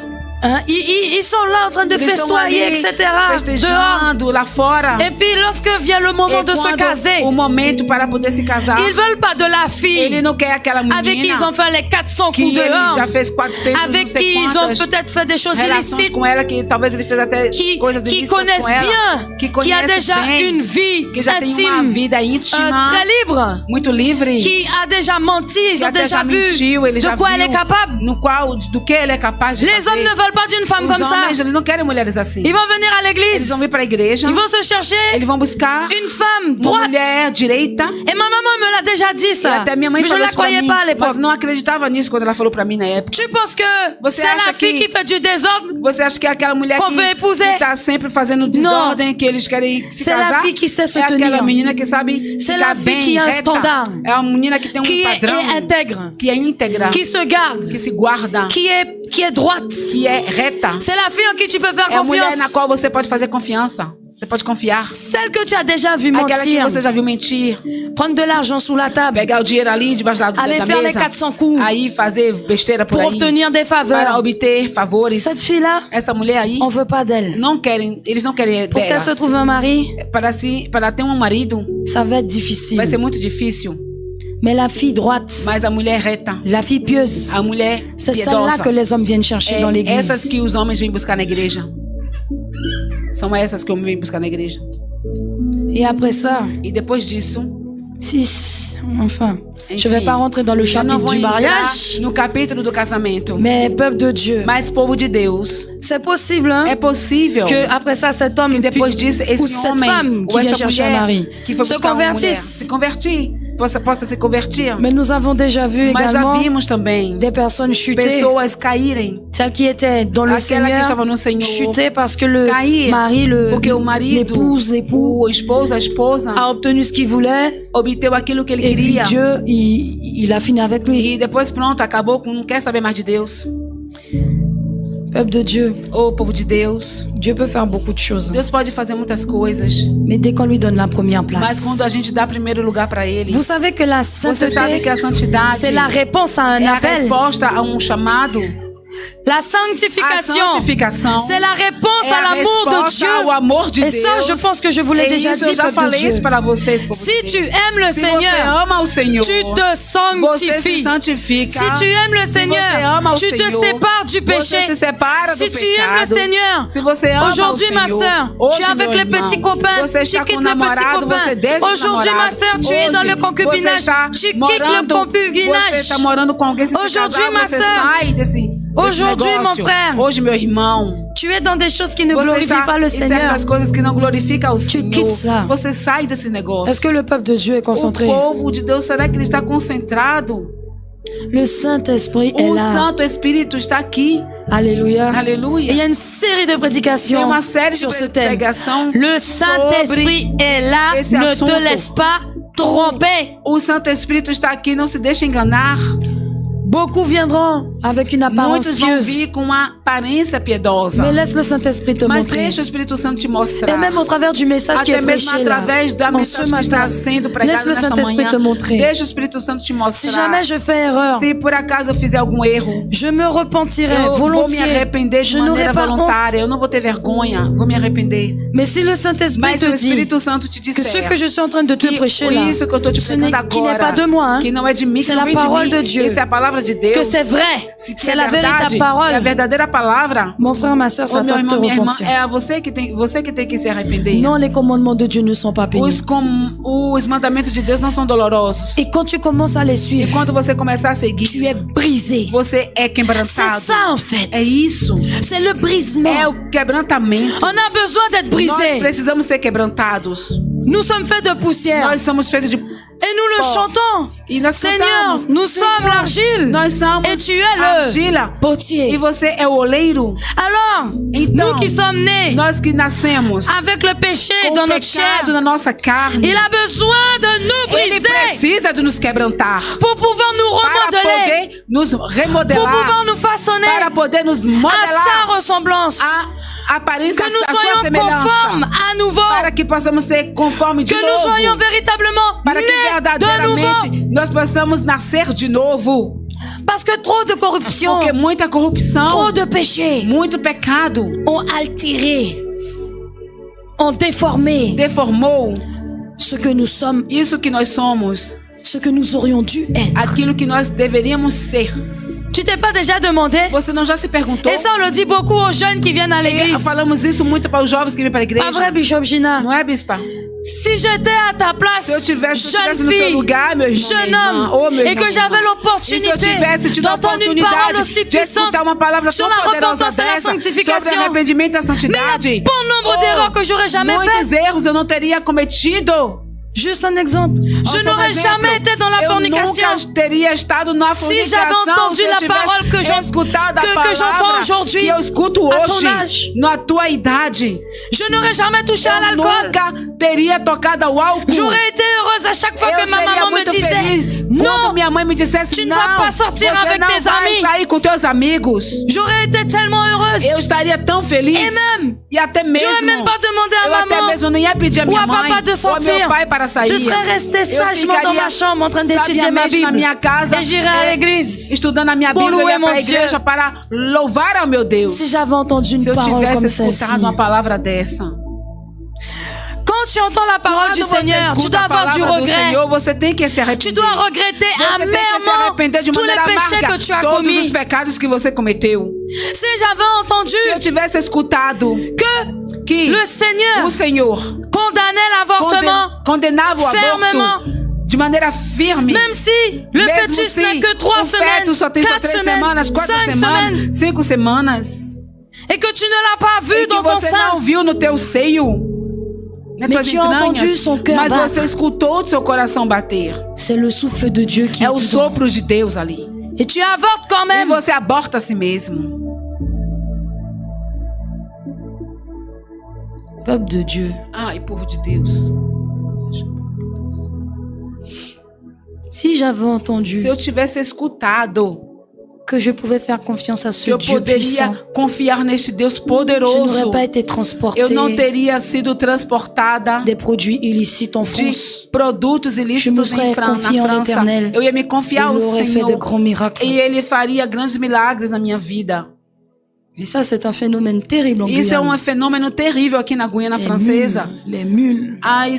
Hein, ils sont là en train de Eles estão festoyer, ali etc. Dehors. festejando lá fora. Et puis lorsque vient le moment E de se quando caser, o momento para poder se casar, ils veulent pas de la fille ele não quer aquela avec qui ils menina ont fait les 400 que coups ele dehors, já fez 400, avec não sei qui ils ont quantas peut-être fait des choses relações illicites, com ela, que talvez ele fez até coisas qui ilícitas connaissent com ela, bien, que qui a conhece déjà bem, une vie que já tem uma intime, vida íntima, très libre, muito livre, qui a déjà menti, ils que ont até déjà já vu mentiu, ele já de quoi viu elle est capable. no qual, do que ele é capaz de Les fazer. hommes ne veulent pas d'une femme Os comme ça. homens, eles não querem mulheres assim. Ils vont venir à Eles l'église, vão vir para a igreja, ils vont se chercher eles vão buscar une femme uma droite. mulher direita. Et ma maman me l'a déjà dit E ça, até minha mãe mais je falou la isso pra croyais mim, pas à mas l'époque. não acreditava nisso quando ela falou pra mim na época. Tu penses que Você c'est la acha fille que- qui fait du désordre? Você acha que é aquela mulher Qu'on veut épouser? que tá sempre fazendo desordem, que eles querem se C'est la casar? fille qui sait se é aquela tenir. menina que sabe C'est ficar la fille bem, qui a un reta. standard. É uma menina que tem Qui padrão, est intègre, que é íntegra, qui se garde, que se guarda, qui est droite. que é reta. C'est la fille en qui tu peux faire É a mulher na confiance. qual você pode fazer confiança. Você pode confiar. Celle que tu as déjà vu Aquela que mentir, você já viu mentir. prendre de l'argent sous la table, Pegar o dinheiro ali debaixo da aller da faire les mesa. 400 coups Aí fazer besteira por pour aí. obtenir des Para faveurs. obter favores. Cette fille-là, Essa mulher aí on veut pas d'elle. não querem, eles não querem Pour qu'elle dela. se trouve un mari, Para ter um marido, ça va être vai difficile. ser muito difícil. Mais la fille droite, Mas a mulher reta, la fille pieuse, a mulher c'est celle-là piedosa, que les hommes viennent chercher dans é essas l'église. que os homens vêm buscar na igreja. São essas que o homem vem buscar na igreja. Et après ça, E depois disso, enfin, je enfim, vais pas rentrer dans le eu não chapitre vou du entrar mariage, no capítulo do casamento. mais peuple de Dieu, Mas povo de Deus, c'est possible hein, é possível que après ça, cet homme que depois disso ou esse cette homem femme ou qui vient esta chercher un mulher mari que foi se buscar uma mulher convertisse. se convertir, possa se convertir. Mais nous avons déjà vu Mas já également vimos também des personnes chuter, pessoas caírem. celles qui étaient dans le Aquela que Seigneur, estava no Senhor chuter parce que le cair, mari, porque o marido, l'époux o esposo, a esposa a obtenu ce qu'il voulait obteve aquilo que ele et puis queria. Dieu, il a fini avec lui. E depois pronto, acabou com não quer saber mais de Deus. Peuple de Dieu, Ô povo de Deus, Dieu peut faire beaucoup de choses. Deus pode fazer muitas coisas, Mais dès qu'on lui donne la première mas quando a place, gente dá primeiro lugar para ele, vous savez que la você sabe sainteté, que a santidade c'est la réponse à un é a appel. resposta a um chamado. La A sanctification, santificação c'est la réponse é à a l'amour de resposta ao Dieu. amor de Et Deus. ça, je pense que je vous l'ai E déjà isso dit, eu já peuple de falei Dieu. isso para vocês, povo Si de tu Deus. aimes le Se você Seigneur, ama o Senhor, tu te você se sanctifies. santifica. Si tu aimes le Se Seigneur, você ama o tu te Senhor, sépares du você péché. se separa Si do tu aimes pecado. le Seigneur, Se você ama aujourd'hui, o ma Senhor, sœur, hoje, tu es avec meu les irmão, petits copains, você tu está quittes com o les petits namorado, você copains. deixa o Aujourd'hui, ma namorado. sœur, tu es dans le Hoje, concubinage, você está tu quittes le morando, Você concubinage. está morando com alguém, se você Aujourd'hui, casar, ma você sœur, sai desse aujourd'hui, mon negócio. frère, Hoje, meu irmão, tu es dans des choses qui ne você glorifient está pas le em Seigneur. certas coisas que não glorificam o Tu Senhor. quittes ça. Você sai desse negócio. Est-ce que le peuple de Dieu est O concentré? povo de Deus, será que ele está concentrado? Le Saint-Esprit est O là. Santo Espírito está aqui. Alléluia. Aleluia. Et il y a une série de Tem prédications uma série de sur ce thème. pregação Le Saint-Esprit est là. esse Ne assunto. te laisse pas tromper. O Santo Espírito está aqui, não se deixa enganar. Beaucoup viendront avec une apparence Muitos vão pieuse. vir com uma aparência piedosa. Mais laisse le Saint-Esprit te Mas montrer. deixa o Espírito Santo te mostrar. Et même au travers du message qui Até est mesmo prêché là, através da en ce mensagem que está matin, sendo laisse pregada le nesta Saint-Esprit manhã. te montrer. Deixa o Espírito Santo te mostrar. Si jamais je fais erreur, Se por acaso eu fizer algum erro, je me repentirai eu vou me volontiers. arrepender de Je n'aurai maneira pas honte. voluntária. Eu não vou ter vergonha. Vou me arrepender. Mais si le Saint-Esprit Mas se o te dit Espírito Santo te que disser ce que je suis en train de te que prêcher là, isso que eu estou te ce pregando n'est- qui n'est agora, pas de moi, hein, que não é de mim, que c'est não la vem de parole mim, de Dieu, isso é a palavra de Deus, que c'est vrai, Se que c'est é la verdade, véritable parole. é a verdadeira palavra. Mon frère, ma soeur, Ô, ça meu doit te irmão, minha irmã, repentir. é a você que tem que se arrepender. Non, les commandements de Dieu ne sont pas pénibles. Os mandamentos de Deus não são dolorosos. Et quand tu commences à les E suivre, quando você começar a tu seguir, es brisé. você é C'est quebrantado. ça en fait. É isso. C'est le brisement. É o quebrantamento. On a besoin d'être Nós brisé. precisamos ser quebrantados. Nous sommes faits de poussière. Nós somos feitos de... Et nous le Bon. chantons. E nós Seigneur, cantamos, nous Senhor, sommes l'argile. Nós somos Et tu es le argila. potier. E você é o oleiro. Alors, Então, nous qui sommes nés nós que nascemos avec le péché com dans o notre chair, pecado na nossa carne, il a besoin de nous ele briser precisa de nos quebrantar pour pouvoir nous para remodeler, poder nos pour remodelar, pouvoir nous façonner para poder nos à modelar sa ressemblance, a aparência, que nous a sua soyons semelhança, conformes à nouveau, para que possamos ser conformes de que novo, nous soyons véritablement para que nés de nouveau. verdadeiramente nós possamos nascer de novo. Parce que trop de corruption, Porque muita corrupção, trop de péchés muito pecado ont altéré, ont déformé deformou ce que nous sommes, isso que nós somos, ce que nous aurions dû être. aquilo que nós deveríamos ser. Tu t'es pas déjà demandé? Você não já se perguntou? Et ça, on le dit beaucoup aux jeunes qui viennent à E l'église. falamos isso muito para os jovens que vêm para a igreja. Pas vrai, Bishop Gina? Não é, bispa? Si j'étais à ta place, Se eu tivesse jeune no seu fille, lugar, meu irmão, jeune minha homme, irmã, ô, meu et irmão, que j'avais E se eu l'opportunité tivesse tido a d'entendre une parole oportunidade aussi de puissante escutar uma palavra sur tão la poderosa repentance et la dessa, sobre sanctification, arrependimento e a mais santidade, il y a bon nombre d'erreurs que j'aurais jamais muitos faites. erros eu não teria cometido. Juste un exemple. Je Só um n'aurais exemplo, jamais été dans la eu fornication. nunca teria estado na Si fornicação j'avais entendu se eu la tivesse parole que escutado a que j'entends palavra aujourd'hui, que eu escuto à ton hoje âge. na tua idade. Je n'aurais jamais touché à Eu l'alcool. nunca teria tocado ao álcool. J'aurais été heureuse à chaque fois Eu que ma seria maman me muito feliz disait quando non. minha mãe me dissesse tu ne não, vas pas sortir você avec não tes vai amis. sair com teus amigos. J'aurais été tellement heureuse. Eu estaria tão feliz. Et même, E até mesmo. j'aurais même pas demandé à eu até maman mesmo não ia pedir a ou minha à mãe papa de ou a meu sortir. pai para sair. Je serais restée sagement dans ma chambre en train d'étudier ma sabiamente na Bible. minha casa Et j'irai à l'église. estudando a minha Pour Bíblia, eu louer ia para mon a igreja Dieu. para louvar ao meu Deus. Si j'avais entendu une Se eu parole tivesse comme celle-ci. escutado uma palavra dessa. Quand tu entends la parole du Quando você Seigneur, tu escuta dois a avoir du palavra do regret. Senhor, você tem que se arrepender. Tu dois regretter Você tem que se amèrement arrepender de tous les maneira péchés amarga que tu as todos os commis. pecados que você cometeu. Si j'avais entendu Se eu tivesse escutado que le Seigneur o Senhor condamnait l'avortement, condenava o fermement, aborto de maneira firme. même si le Mesmo fœtus se n'a que 3 o feto só tem semaines, só 4 3 semanas, semaines, 4 5 semanas, semaines, 5 semanas, et que tu ne l'as pas vu e que dans ton você sein, não viu no teu seio, nas Mais tuas tu as entendu entranhas, son cœur mas battre. você escutou o seu coração bater. c'est le souffle de Dieu qui É est o dedans. sopro de Deus ali. Et tu avortes quand E même. você aborta a si mesmo. Peuple de Dieu, Ai, povo de Deus. si j'avais entendu Se eu tivesse escutado que je pouvais faire confiance à ce que eu Dieu puissant, poderia confiar neste Deus je poderoso, n'aurais pas été transportée eu não teria sido transportada des produits illicites en de France. produtos Je me ilícitos serais na confiée en França. l'Éternel. Eu ia me Il confiar ao aurait fait de Senhor grands miracles. e Ele faria grandes milagres na minha vida. Et ça, c'est un phénomène terrible en Isso é Guyane. um fenômeno terrível aqui na Guiana Francesa. Les mules, As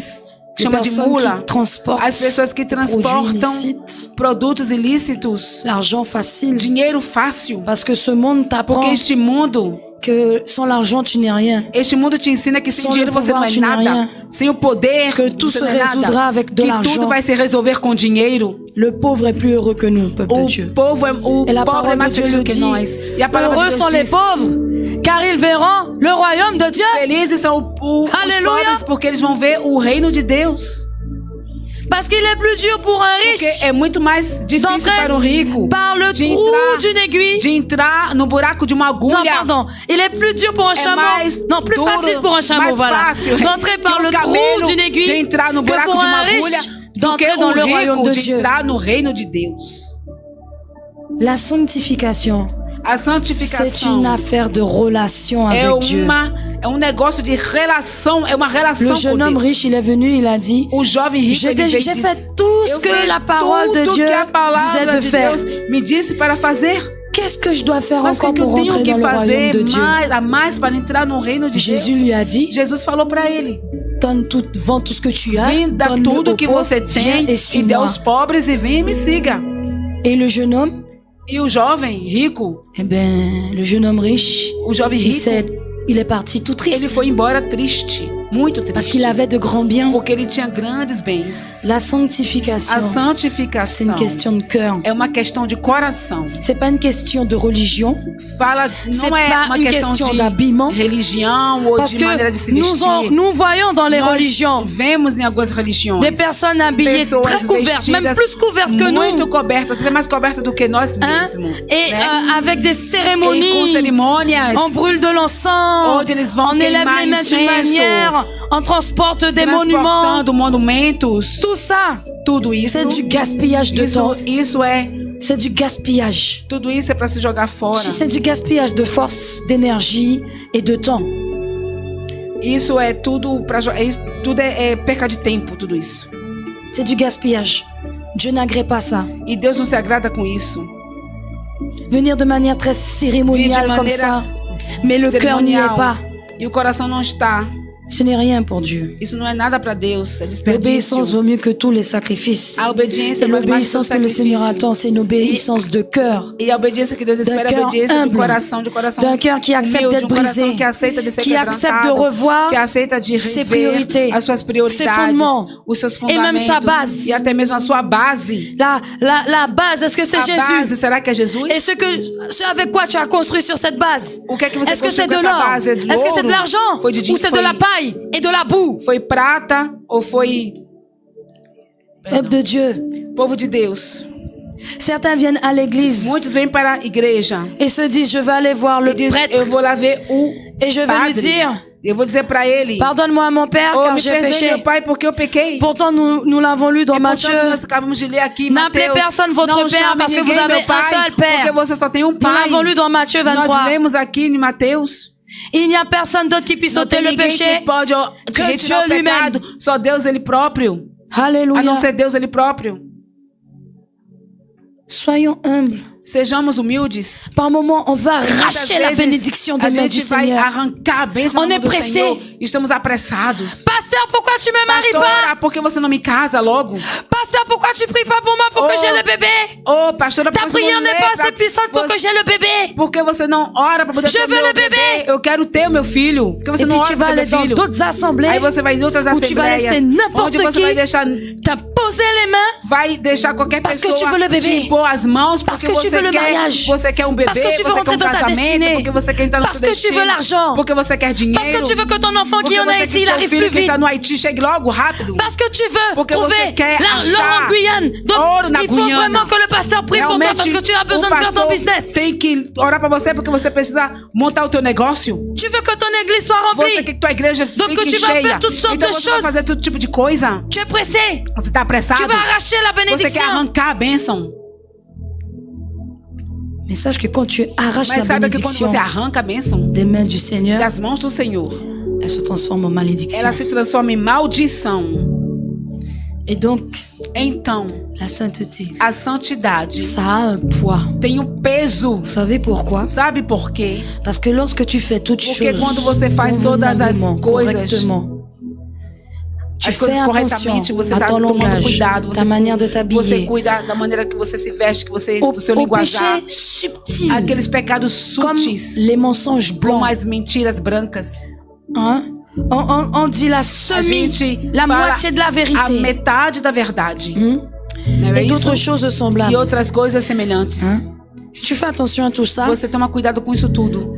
les chama de personnes mula, qui transportent as pessoas que produits transportam illicites, produtos ilícitos, l'argent facile. dinheiro fácil. Parce que ce monde t'apprend Porque este mundo que sans l'argent, tu n'es rien. te ensina que sem Sans dinheiro le você não pouvoir, é tu n'es nada. rien. Sem o poder, Que tout você se não é résoudra nada. avec de Que l'argent. tudo vai se resolver com dinheiro. Le pauvre est plus heureux que nous, peuple de O Dieu. povo é, o Et la pobre é parole de mais Dieu feliz le do que dit. nós. E a palavra Heureux de sont Deus les diz, pauvres, car ils verront le royaume de Dieu. felizes são os Aleluia. pobres porque eles vão ver o reino de Deus. Parce qu'il est plus dur pour un Porque riche é muito mais difícil d'entrer para o rico par le de trou entrar, d'une aiguille. de entrar no buraco de uma Non, agulha. pardon. Il est plus dur pour un É chameau. mais Non, plus duro, facile pour un chameau, mais voilà. fácil D'entrer par que le trou camelo d'une de aiguille entrar no que buraco pour de uma un agulha riche do que d'entrer dans le royaume rico de de Dieu. entrar no reino de Deus. La sanctification, A c'est une santificação affaire de relation é avec Dieu. um negócio de relação, é uma relação Le com jeune homme Deus. riche, il est venu, il a dit, O jovem rico j'ai ele veio e j'ai disse, fait tout ce eu que fiz la parole de tudo Dieu que a disait palavra de de faire. Deus me disse para fazer. Qu'est-ce que je dois faire Mas o encore que eu pour tenho rentrer que dans le royaume fazer de Dieu? mais para entrar no reino de Jésus Deus? lui a dit, Jesus falou para ele: vends tout ce que tu as, venda donne-le tudo aux que pauvres, você viens tem et e dê suis-moi. aos pobres e vem e me siga. Et le jeune homme, E o jovem rico, eh ben, le jeune homme riche, o jovem rico, il est parti tout ele triste foi embora triste, muito parce triste, qu'il avait de grands biens. porque ele tinha grandes bens. La A sanctification, c'est santificação une question de cœur. é uma questão de coração. C'est pas une question de religion, Fala, c'est não é pas uma une questão question de d'habillement, religião ou parce de maneira de se que vestir. nous voyons dans les Nós religions vemos em algumas religiões des personnes habillées pessoas très couvertes, même vestidas plus couvertes que muito nous, cobertas, até mais cobertas do que nós hein, mesmos. et né? avec des E com cérémonies. cerimônias, On brûle de l'encens, onde eles vão on élève queimar les mains d'une incenso, manière, on transporte des monuments. transportando monumentos, Tout ça, tudo isso. c'est du gaspillage de temps. Isso é, C'est du gaspillage. tudo isso é para se jogar fora. C'est du gaspillage de force, d'énergie et de temps. Isso é tudo para tudo é perca de tempo, tudo isso. C'est du gaspillage. Dieu n'agrée pas ça. E Deus não se agrada com isso. venir de manière très cérémoniale comme ça, mais le cœur n'y est pas. E o coração não está. Ce n'est rien pour Dieu. Isso não é nada para Deus, é L'obéissance desperdício. vaut mieux que tous les sacrifices. A obediência Et vale mais que todo l'obéissance que le Seigneur sacrifício. attend, c'est une obéissance de cœur. E a obediência que Deus espera é a cœur obediência humble, de coração d'un cœur qui accepte humilde, d'être coração brisé, que aceita de ser qui accepte de quebrantado, revoir que aceita de ses rever priorités, as suas ses prioridades, fondements, os seus et même fundamentos sa base. e até mesmo a sua base. La base, est-ce que c'est A base, Jésus? será que é Jesus? Et ce avec quoi tu as construit sur cette base? O que é que você Est-ce que c'est construiu de com essa l'or? base? É de Est-ce que c'est de ouro? l'argent? Foi de Ou dinheiro? c'est de la paille et de la boue? Foi prata ou foi Peuple de Dieu. povo de Deus? Certains viennent à l'église Muitos vêm para a igreja et se disent, je vais aller voir le e dizem, eu prêtre vou lá ver o et je vais lui padre. dire, Eu vou dizer para ele, pardonne-moi mon Père oh, car me j'ai perdoe péché. meu pai porque eu pequei. Pourtant, nous l'avons lu dans E Matthieu. portanto, nós acabamos de ler aqui em N'appelez Mateus, personne votre não père chame parce que ninguém vous avez meu pai, un seul père. porque você só tem um Nous pai. l'avons lu dans Matthieu 23. Nós lemos aqui em Mateus. Il n'y a personne d'autre qui puisse Não ôter tem le ninguém péché. que pode que retirar o Dieu lui-même. pecado. Só Deus ele próprio. A Alléluia. não ser Deus ele próprio. Soyons humbles. Sejamos humildes. Par moments, on va Muitas arracher la vezes, bénédiction a des mains du gente vai Seigneur. arrancar a bênção On na est mão do pressé. Senhor. Estamos apressados. Pasteur, pourquoi tu me maries pas? Pastora, por que você não me casa logo? Pasteur, pourquoi tu pries pas pour moi pour que Oh. j'ai le bébé? Ô, pastora, Ta por que você prière não n'est lê pas pra- assez puissante pour que j'ai le bébé. Por que você não ora para poder Je ter veux meu le bébé. Eu quero ter o meu filho. Por que você Et não puis ora tu para vas ter aller meu dans filho? d'autres assemblées Aí você vai em outras où tu vas assembleias, laisser n'importe onde você qui vai deixar, t'imposer les mains vai deixar qualquer Parce que pessoa tu veux le bébé. te impor as mãos Parce porque que tu você veux le quer, mariage. você quer um bebê, Parce que tu veux você quer rentrer um dans ta casamento, destinée. porque você quer entrar no Parce seu que tu veux destino, l'argent. porque você quer dinheiro, Parce que tu veux que ton enfant qui porque est en você Haïti, quer il que arrive teu filho plus que vite. está no Haiti chegue logo, rápido. Parce que tu veux Porque trouver você quer l'or achar en Guyane. Donc, ouro na il faut Guiana. vraiment que le pasteur prie pour toi Realmente, parce que tu as o besoin de faire ton pastor business. tem que orar para você porque você precisa montar o teu negócio. Tu veux que ton église soit Você remplie. quer que tua igreja Donc, fique tu vas cheia. faire toutes sortes Então de você vai choses. fazer todo tipo de coisa. Tu es pressé. Você está apressado. Tu vas arracher la Você quer bénédiction. arrancar a bênção. Mais sache que quand tu arraches Mas la saiba que quando bénédiction você arranca a bênção des mains du Seigneur, das mãos do Senhor, elle se transforme en malédiction. ela se transforma em maldição. Et donc, Então, la sainteté, a santidade ça a un poids. tem um peso. Vous savez pourquoi? Sabe por quê? Parce que lorsque tu fais toutes Porque choses quando você faz todas as convenablement, coisas, correctement, tu as fais coisas attention corretamente, você à está ton tomando langage, cuidado, ta manière de você t'habiller, cuida da maneira que você se veste, que você, au, do seu au linguajar, péché subtil, aqueles pecados comme sutis, les mensonges como blancs. as mentiras brancas. Hein? On dit la A semi, gente la fala moitié de la a vérité. metade da verdade. Hein? Não é Et isso? d'autres choses E semblables. outras coisas semelhantes. Hein? Tu fais attention à tout ça. Você toma cuidado com isso tudo.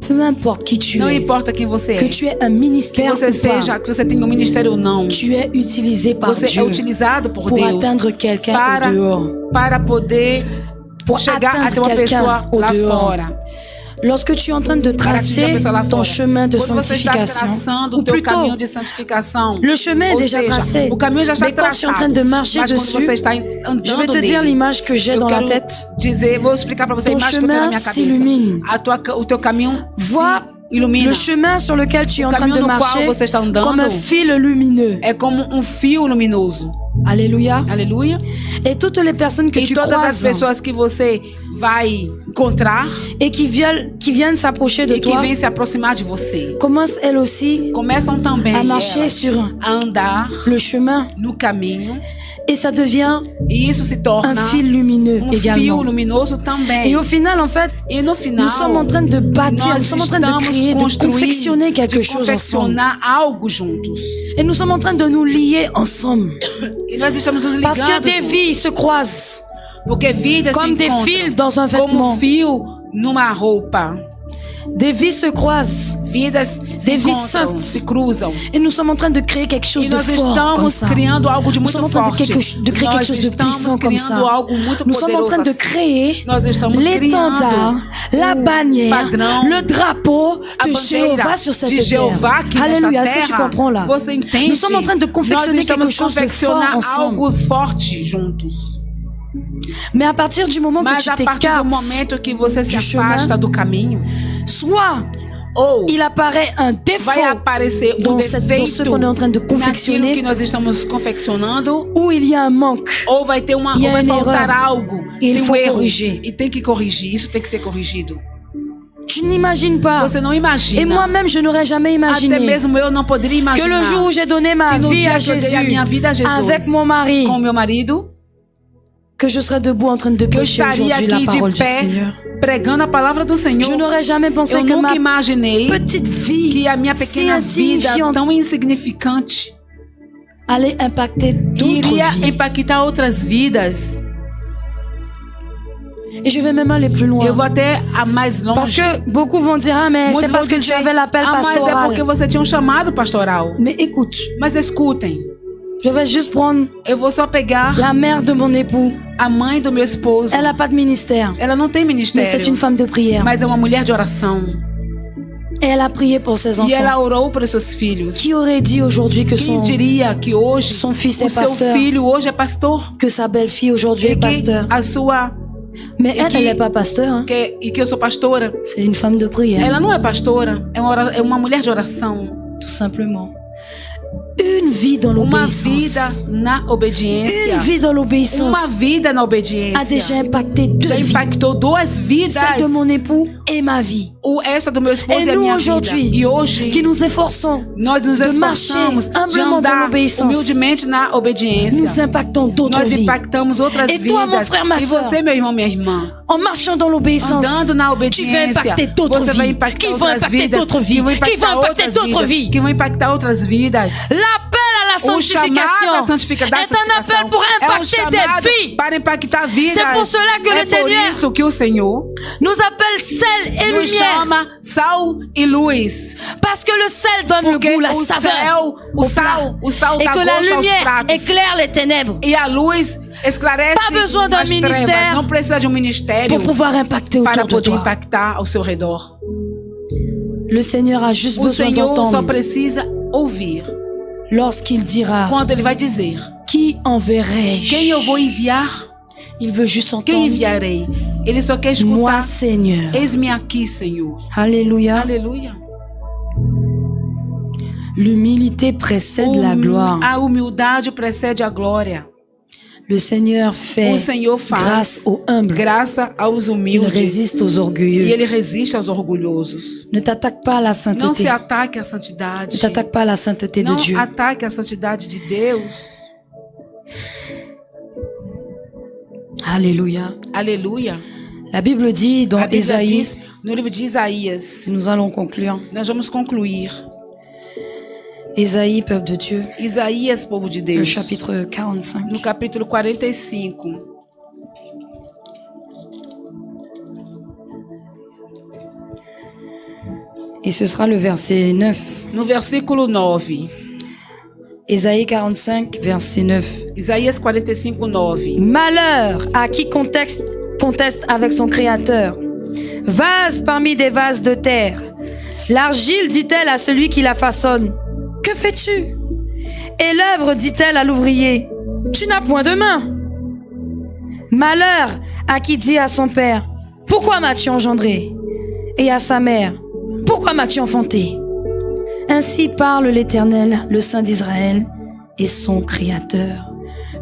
Peu importe qui tu Não es, importa quem você que é. tu aies un Que ministère você ou seja, pas, que você tenha um ministério ou não. tu es utilisé par Você é Dieu utilizado por pour Deus atteindre quelqu'un para, au dehors. para poder Pour chegar atteindre até uma quelqu'un pessoa au lá dehors. fora. Lorsque tu es en train de Para atingir a tracer pessoa lá ton fora. chemin de Quando você está sanctification, traçando ou o teu plutôt, caminho de santificação, le chemin est ou déjà seja, tracé. o caminho já está Mais quand tu es en train traçado. de marcher Mas quando dessus, você está je vais andando te dire nele, l'image que j'ai eu dans la quero tête. dizer, vou explicar para você a Ton imagem que eu tenho na minha chemin cabeça. s'illumine. O teu caminho Vois se ilumina. le chemin sur lequel tu es en train caminho de no qual marcher você está andando comme un fil lumineux. É como um fio luminoso. Alléluia. Aleluia. Et toutes les personnes que E tu todas as croises pessoas que você vai encontrar et qui viennent s'approcher de e que toi vêm se aproximar de você, commencent elles aussi começam também à marcher elas sur a andar le chemin no caminho et ça devient e isso se torna un fil lumineux fio également. luminoso também. Et au final, en fait, E no final, nous sommes en train de bâtir, nous nós sommes en train de estamos créer, de construindo, confectionner quelque de chose ensemble. confeccionar algo juntos. Et nous sommes en train de nous lier ensemble. E nós estamos nos Parce que ligando des juntos. vies se croisent Porque vidas comme se des encontram fils dans un como vêtement. fio numa roupa. Des vies se croisent. Vidas se Des vies encontram, saintes. se cruzam. Et nous sommes en train de créer quelque chose E de nós fort comme estamos ça. criando algo de Nous muito sommes en train de forte. créer quelque Nós chose de puissant estamos comme criando ça. algo muito Nous sommes en train de poderoso. créer Nós estamos l'étendard, criando la bannière, padrão, le drapeau a de bandeira Jéhovah sur cette de Jeová terre. aqui Alléluia, nesta est-ce que tu terra. comprends là? Você entende? Nous sommes en train de confectionner Nós estamos quelque chose de fort confeccionar ensemble. algo forte juntos. Mais à partir du moment que Mas tu a partir do t'écartes, momento que você se du chemin, afasta do caminho, soit ou il apparaît un défaut vai aparecer um dans ce defeito qu'on est en train de naquilo que confectionner, nós estamos confeccionando, où il y a un manque. ou vai ter uma, E ou vai é faltar error. algo, E tem faut erro corriger. e tem que corrigir. Isso tem que ser corrigido. Tu n'imagines pas. Você não Et imagina. moi-même, je n'aurais jamais Até imaginé mesmo eu não poderia que imaginar le jour où j'ai donné ma que no vie dia à que eu dei a Jésus, minha vida a Jesus avec mon mari, com meu marido, que je serais debout en train de que eu prêcher estaria aujourd'hui la aqui parole de du pé Seigneur. pregando a palavra do Je Senhor. n'aurais jamais pensé Eu que nunca ma imaginei petite vie que a minha si pequena vida insignifiante tão insignificante allait impacter d'autres iria vies. impactar outras vidas. Et je vais même aller plus loin. Eu vou até a mais longe. Parce que beaucoup vont dire, ah, mais Muitos c'est parce vão que tu dizer, avais l'appel mas é pastoral. porque você tinha um chamado pastoral. Mais écoute, Mas escutem, je vais juste prendre eu vou só pegar la mère de mon époux. a mãe do meu esposo. Elle n'a pas de ministère, Ela não tem mais ministério, c'est une femme de prière. mas é uma mulher de oração. Et elle a prié pour ses E enfants. ela orou para os seus filhos. Qui aurait dit aujourd'hui que Quem diria que hoje son fils o est seu pasteur, filho hoje é pastor? que sa belle-fille aujourd'hui E est que pasteur. a sua Mais elle, qui- elle n'est pas pasteur, hein. e que eu sou pastora. C'est une femme de prière, Ela não é pastora, é uma mulher de oração. tout simplement. Une vie dans Uma vida l'obéissance. na obediência. Une vie dans l'obéissance Uma vida na a déjà obediência. impacté deux Já vies. impactou duas vidas. Celle de mon époux et ma vie. Essa do meu esposo Et e a nous minha vida. aujourd'hui, E hoje qui nous efforçons nós nos de esforçamos marcher de humblement dans andar l'obéissance, humildemente na nous obediência. impactons d'autres Nós vies. impactamos outras Et toi, mon vidas. frère, ma E sœur, você, meu irmão, minha irmã, En marchant dans l'obéissance, andando na tu vas obediência, impacter d'autres você vai vies, impactar qui vont outras impacter vidas, d'autres que vies, vão qui vont impactar impacter outras d'autres vidas, vies. que vão impactar outras vidas. L'appel à la O chamado sanctification à santificação est un appel pour impacter chamado des vies. para impactar vidas. C'est pour cela que é le Seigneur por isso que o Senhor Nous appelle sel et nos lumière. chama sal e luz. Parce que le sel donne Porque le goût, la o saveur sal, au plat. o sal Et dá que la gosto aos lumière pratos. éclaire les ténèbres E a luz esclarece Pas besoin d'un as trevas. ministère Não precisa de um ministério pour pouvoir impacter para autour de poder toi. impactar ao seu redor. Le Seigneur a juste O besoin Senhor só d'entendre precisa ouvir lorsqu'il dira quando Ele vai dizer: Qui enverrai-je? quem eu vou enviar? Il veut juste Quem entendre enviarei? Ele só quer Moi, escutar: Seigneur. eis-me aqui, Senhor. Alléluia. Aleluia. L'humilité précède la gloire. A humildade precede a glória. Le Seigneur fait O Senhor faz grâce aux humbles. graça aos Il humildes résiste aux e orgueilleux. Ele resiste aos orgulhosos. Ne t'attaque pas à la Não sainteté. se ataque à santidade. Ne t'attaque pas à la sainteté de Não Dieu. ataque a santidade de Deus. Alléluia. Aleluia. La Bible dit dans A Bíblia Ésaïe, diz no livro de Isaías. nous allons conclure. Nós vamos concluir. Ésaïe, peuple de Dieu, Isaías, povo de le Deus. chapitre 45. No capítulo 45. Et ce sera le verset 9. No versículo 9. Ésaïe 45, verset 9. Isaías 45, 9. Malheur à qui conteste avec son créateur. Vase parmi des vases de terre. L'argile dit-elle à celui qui la façonne. Que fais-tu? Et l'œuvre dit-elle à l'ouvrier. Tu n'as point de main. Malheur à qui dit à son père. Pourquoi m'as-tu engendré? Et à sa mère. Pourquoi m'as-tu enfanté? Ainsi parle l'Éternel, le Saint d'Israël et son Créateur.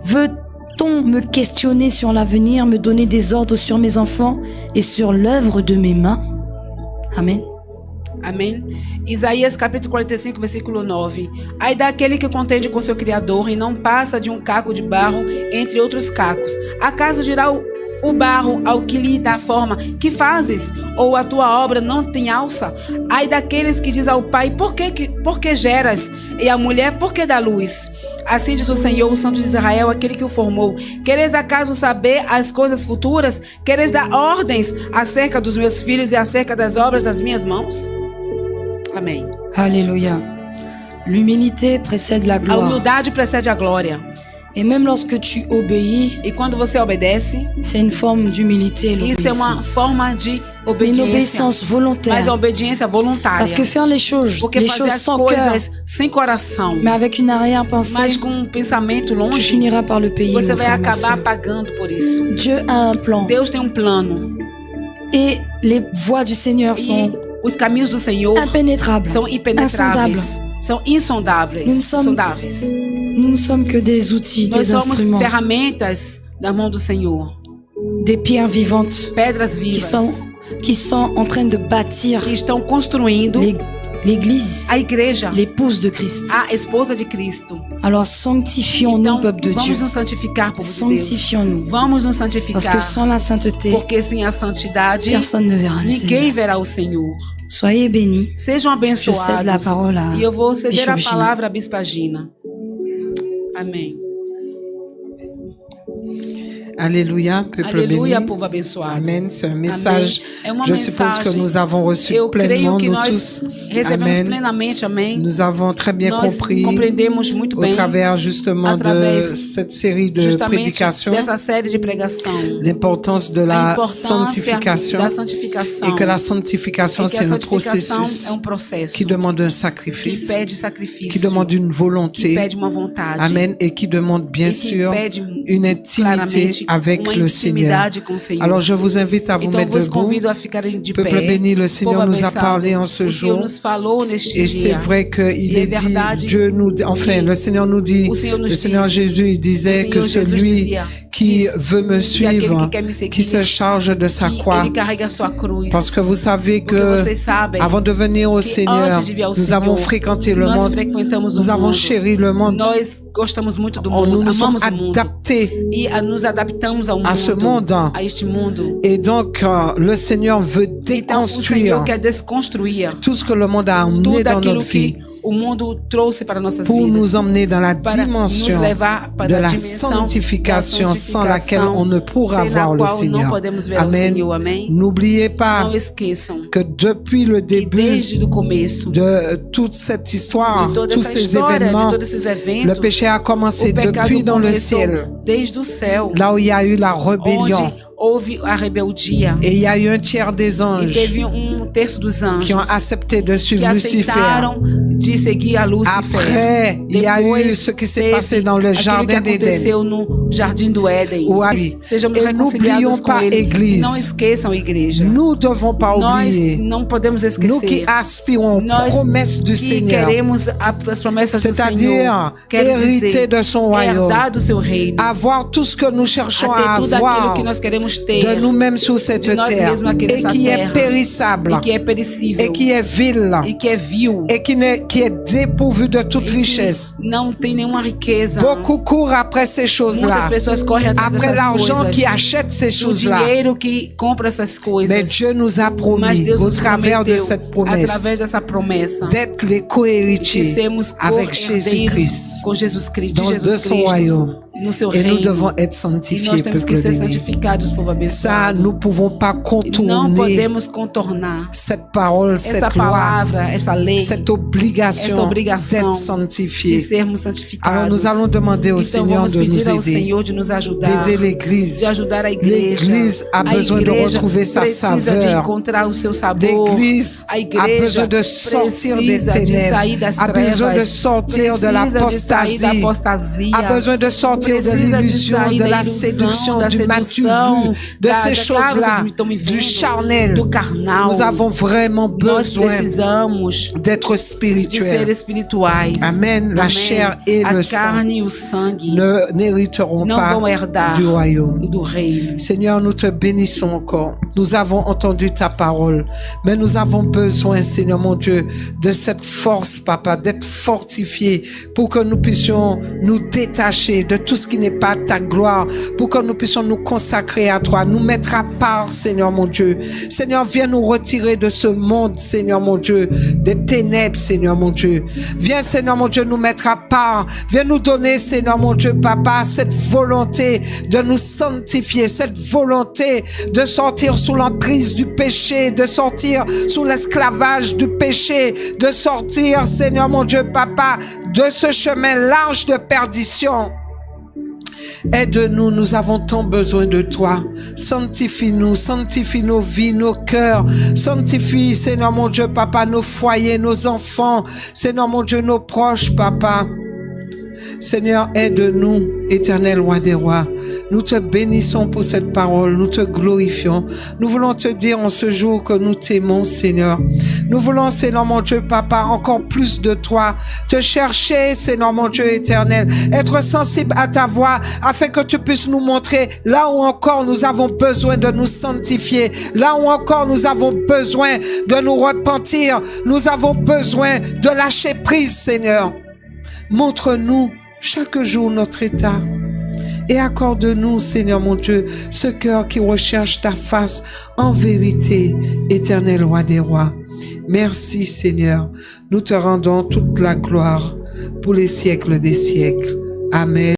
Veut-on me questionner sur l'avenir, me donner des ordres sur mes enfants et sur l'œuvre de mes mains? Amen. Amém? Isaías capítulo 45, versículo 9. Ai daquele que contende com seu Criador e não passa de um caco de barro entre outros cacos. Acaso dirá o barro ao que lhe dá forma: que fazes? Ou a tua obra não tem alça? Ai daqueles que diz ao pai: por que geras? E à mulher: por que dá luz? Assim diz o Senhor, o Santo de Israel, aquele que o formou. Quereis acaso saber as coisas futuras? Quereis dar ordens acerca dos meus filhos e acerca das obras das minhas mãos? Amém. Alléluia. L'humilité précède la A gloire. humildade precede a glória. Et même lorsque tu obéis, E quando você obedece, c'est une forme d'humilité, isso é uma l'obéissance. forma de Une obediência. obéissance volontaire. Mas a obediência voluntária. Parce que faire les choses Porque fazer as sans cœur, coisas sem coração, mais avec une arrière-pensée, mas com um pensamento tu longe, finiras par le payer. você mon vai frère, ma acabar sœur. pagando por isso. Dieu a un plan. Deus tem um plano. Et les voies du Seigneur sont E Os caminhos do Senhor impénétrables, são impenetráveis, insondables. são insondáveis. Nous ne sommes que des outils, Nós des somos instruments, ferramentas da mão do Senhor, des pierres vivantes pedras vivas qui sont en train de bâtir que estão construindo l'Église, a igreja, l'épouse de Christ. a esposa de Cristo. Alors sanctifions-nous, Então, peuple de Dieu. vamos nos santificar, povo de Deus. Sanctifions-nous. Vamos nos Parce que santificar, sans la sainteté, porque sem a santidade, personne ne verra le ninguém Seigneur. verá o Senhor. Soyez bénis. Sejam Je cède abençoados. la parole à E eu vou ceder Bishop a Gina. palavra à Bispa Gina. Amém. Alléluia, peuple Aleluia, béni. povo abençoado. Amen. C'est un message. É uma Je suppose que mensagem. nous avons reçu Eu creio pleinement, que nous nós tous. recebemos Amen. plenamente, amém. Nous avons très bien Nós compris compreendemos muito au bem, travers justement de através cette série de justamente prédications dessa série de pregação, l'importance de a la importância sanctification da santificação. et que la sanctification E que a c'est un santificação processus é um processo qui demande un que sacrifice, pede sacrifício, qui demande une que volonté, pede uma vontade, amen, et qui demande bien e que sûr pede une intimité claramente avec uma le Seigneur. intimidade com o Senhor. Alors je vous invite à vous Então mettre vos debout. convido a ficarem de Peuple pé. béni, le Seigneur Povo nous a abençoado, parlé en ce o jour. Senhor nos falou neste Et c'est dia. vrai qu'il E é est dit, verdade Dieu nous, enfin, que le Seigneur nous dit, o Senhor nos le Seigneur diz, Jésus, il disait o que Senhor Jesus celui dizia, qui diz veut me que aquele suivre, que quer me seguir, qui se charge de sa que croix. ele carrega a sua cruz. Parce que vous savez Porque que vocês sabem avant de venir au que Seigneur, antes de vir ao nous Senhor, avons fréquenté le nós monde, frequentamos o nous avons mundo. chéri le monde, Nós gostamos muito do nous mundo, nous sommes amamos o mundo. adaptés. E nos adaptamos ao à ce monde. a este mundo. Et donc, le Seigneur veut Então, o Senhor déconstruire quer desconstruir tout ce que le monde a emmené tudo dans aquilo notre vie que o mundo trouxe para nossas pour vidas. nous emmener dans la Para dimension nos levar para de a la dimensão sanctification da sans laquelle santificação, on ne pourra sem na voir le qual não Seigneur. podemos ver o Amen. Senhor, amém? N'oubliez pas Não esqueçam que depuis le que début desde o começo de toute cette histoire, de toda tous essa ces história, de événements, todos esses le eventos, péché a commencé o pecado depuis dans le começou ciel, desde o céu, là où il y a eu la rébellion. onde houve a rebeldia. Et il y a eu un tiers des E anges teve terço dos anjos qui ont accepté de que suivre Lucifer. aceitaram de seguir a Lúcifer. Après, il y a eu Depois ce qui s'est teve passé dans le aquilo que jardin d'Éden. aconteceu no jardim do Éden. Ou ali. Sejamos Et reconciliados n'oublions com pas, ele. Église. Não esqueçam, igreja. Nous ne devons pas Nós oublier, não podemos nous qui esquecer. aspirons aux Nós promesses du que Seigneur, queremos as promessas do c'est-à-dire Senhor. Quero hériter dizer, de son royaume, herdar do seu reino. avoir tout ce que nous cherchons A ter à tudo aquilo avoir que nós queremos ter. de nous-mêmes sur cette de nós terre mesmos aqui et nessa qui est terra. périssable E que é perecível. et qui est vil E que é vil. et qui est dépourvu de toute E richesse. que não tem nenhuma riqueza. Beaucoup courent après ces Muitas choses-là, pessoas correm atrás après dessas l'argent coisas. qui achète ces Do choses-là. dinheiro que compra essas coisas. Mais Dieu nous a Mas promis, Deus au nos travers de prometeu, cette promesse, através dessa promessa, d'être les de co-héritiers sermos avec co-herdeiros Jésus-Christ com Jesus Cristo, dans de de Jesus son Cristo, royaume. no seu Et nous reino. devons être E sanctifiés, nós temos que peuple ser béni. santificados, povo Ça, abençoado. nous ne pouvons pas Não contourner podemos contornar cette parole, essa cette loi, palavra, esta lei, cette esta obligation obrigação d'être de sanctifiés. sermos santificados. Alors nous allons demander au Então Seigneur vamos de pedir nous ao aider, Senhor de nos ajudar, d'aider l'Église. de ajudar a igreja. L'Église a besoin de igreja retrouver sa precisa de saveur. encontrar o seu sabor. L'Église A a igreja besoin de sortir des precisa de sair ténèbres, das a besoin de trevas, sortir de precisa de sair da l'apostasie, apostasia, a besoin de sortir de precisa de l'illusion, sair de da la ilusão, séduction, da du m'as-tu sedução, vu, de ces vocês choses-là, estão me du vendo, charnel. do carnal. Nous avons vraiment Nós besoin precisamos d'être de ser spirituels. espirituais. Amen. La chair et a le sang carne e o sangue n'hériteront não pas vão herdar du royaume. do reino. Seigneur, nous te bénissons encore. Nous avons entendu ta parole, mais nous avons besoin, Seigneur mon Dieu, de cette force, Papa, d'être fortifiés pour que nous puissions nous détacher de tout ce qui n'est pas ta gloire, pour que nous puissions nous consacrer à toi, nous mettre à part, Seigneur mon Dieu. Seigneur, viens nous retirer de ce monde, Seigneur mon Dieu, des ténèbres, Seigneur mon Dieu. Viens, Seigneur mon Dieu, nous mettre à part. Viens nous donner, Seigneur mon Dieu, Papa, cette volonté de nous sanctifier, cette volonté de sortir sous l'emprise du péché, de sortir sous l'esclavage du péché, de sortir, Seigneur mon Dieu, Papa, de ce chemin large de perdition. Aide-nous, nous avons tant besoin de toi. Sanctifie-nous, sanctifie nos vies, nos cœurs. Sanctifie, Seigneur mon Dieu, Papa, nos foyers, nos enfants. Seigneur mon Dieu, nos proches, Papa. Seigneur, aide-nous, éternel roi des rois. Nous te bénissons pour cette parole, nous te glorifions. Nous voulons te dire en ce jour que nous t'aimons, Seigneur. Nous voulons, Seigneur mon Dieu, Papa, encore plus de toi, te chercher, Seigneur mon Dieu éternel, être sensible à ta voix, afin que tu puisses nous montrer là où encore nous avons besoin de nous sanctifier, là où encore nous avons besoin de nous repentir, nous avons besoin de lâcher prise, Seigneur. Montre-nous chaque jour notre état et accorde-nous, Seigneur mon Dieu, ce cœur qui recherche ta face en vérité, éternel roi des rois. Merci, Seigneur. Nous te rendons toute la gloire pour les siècles des siècles. Amen.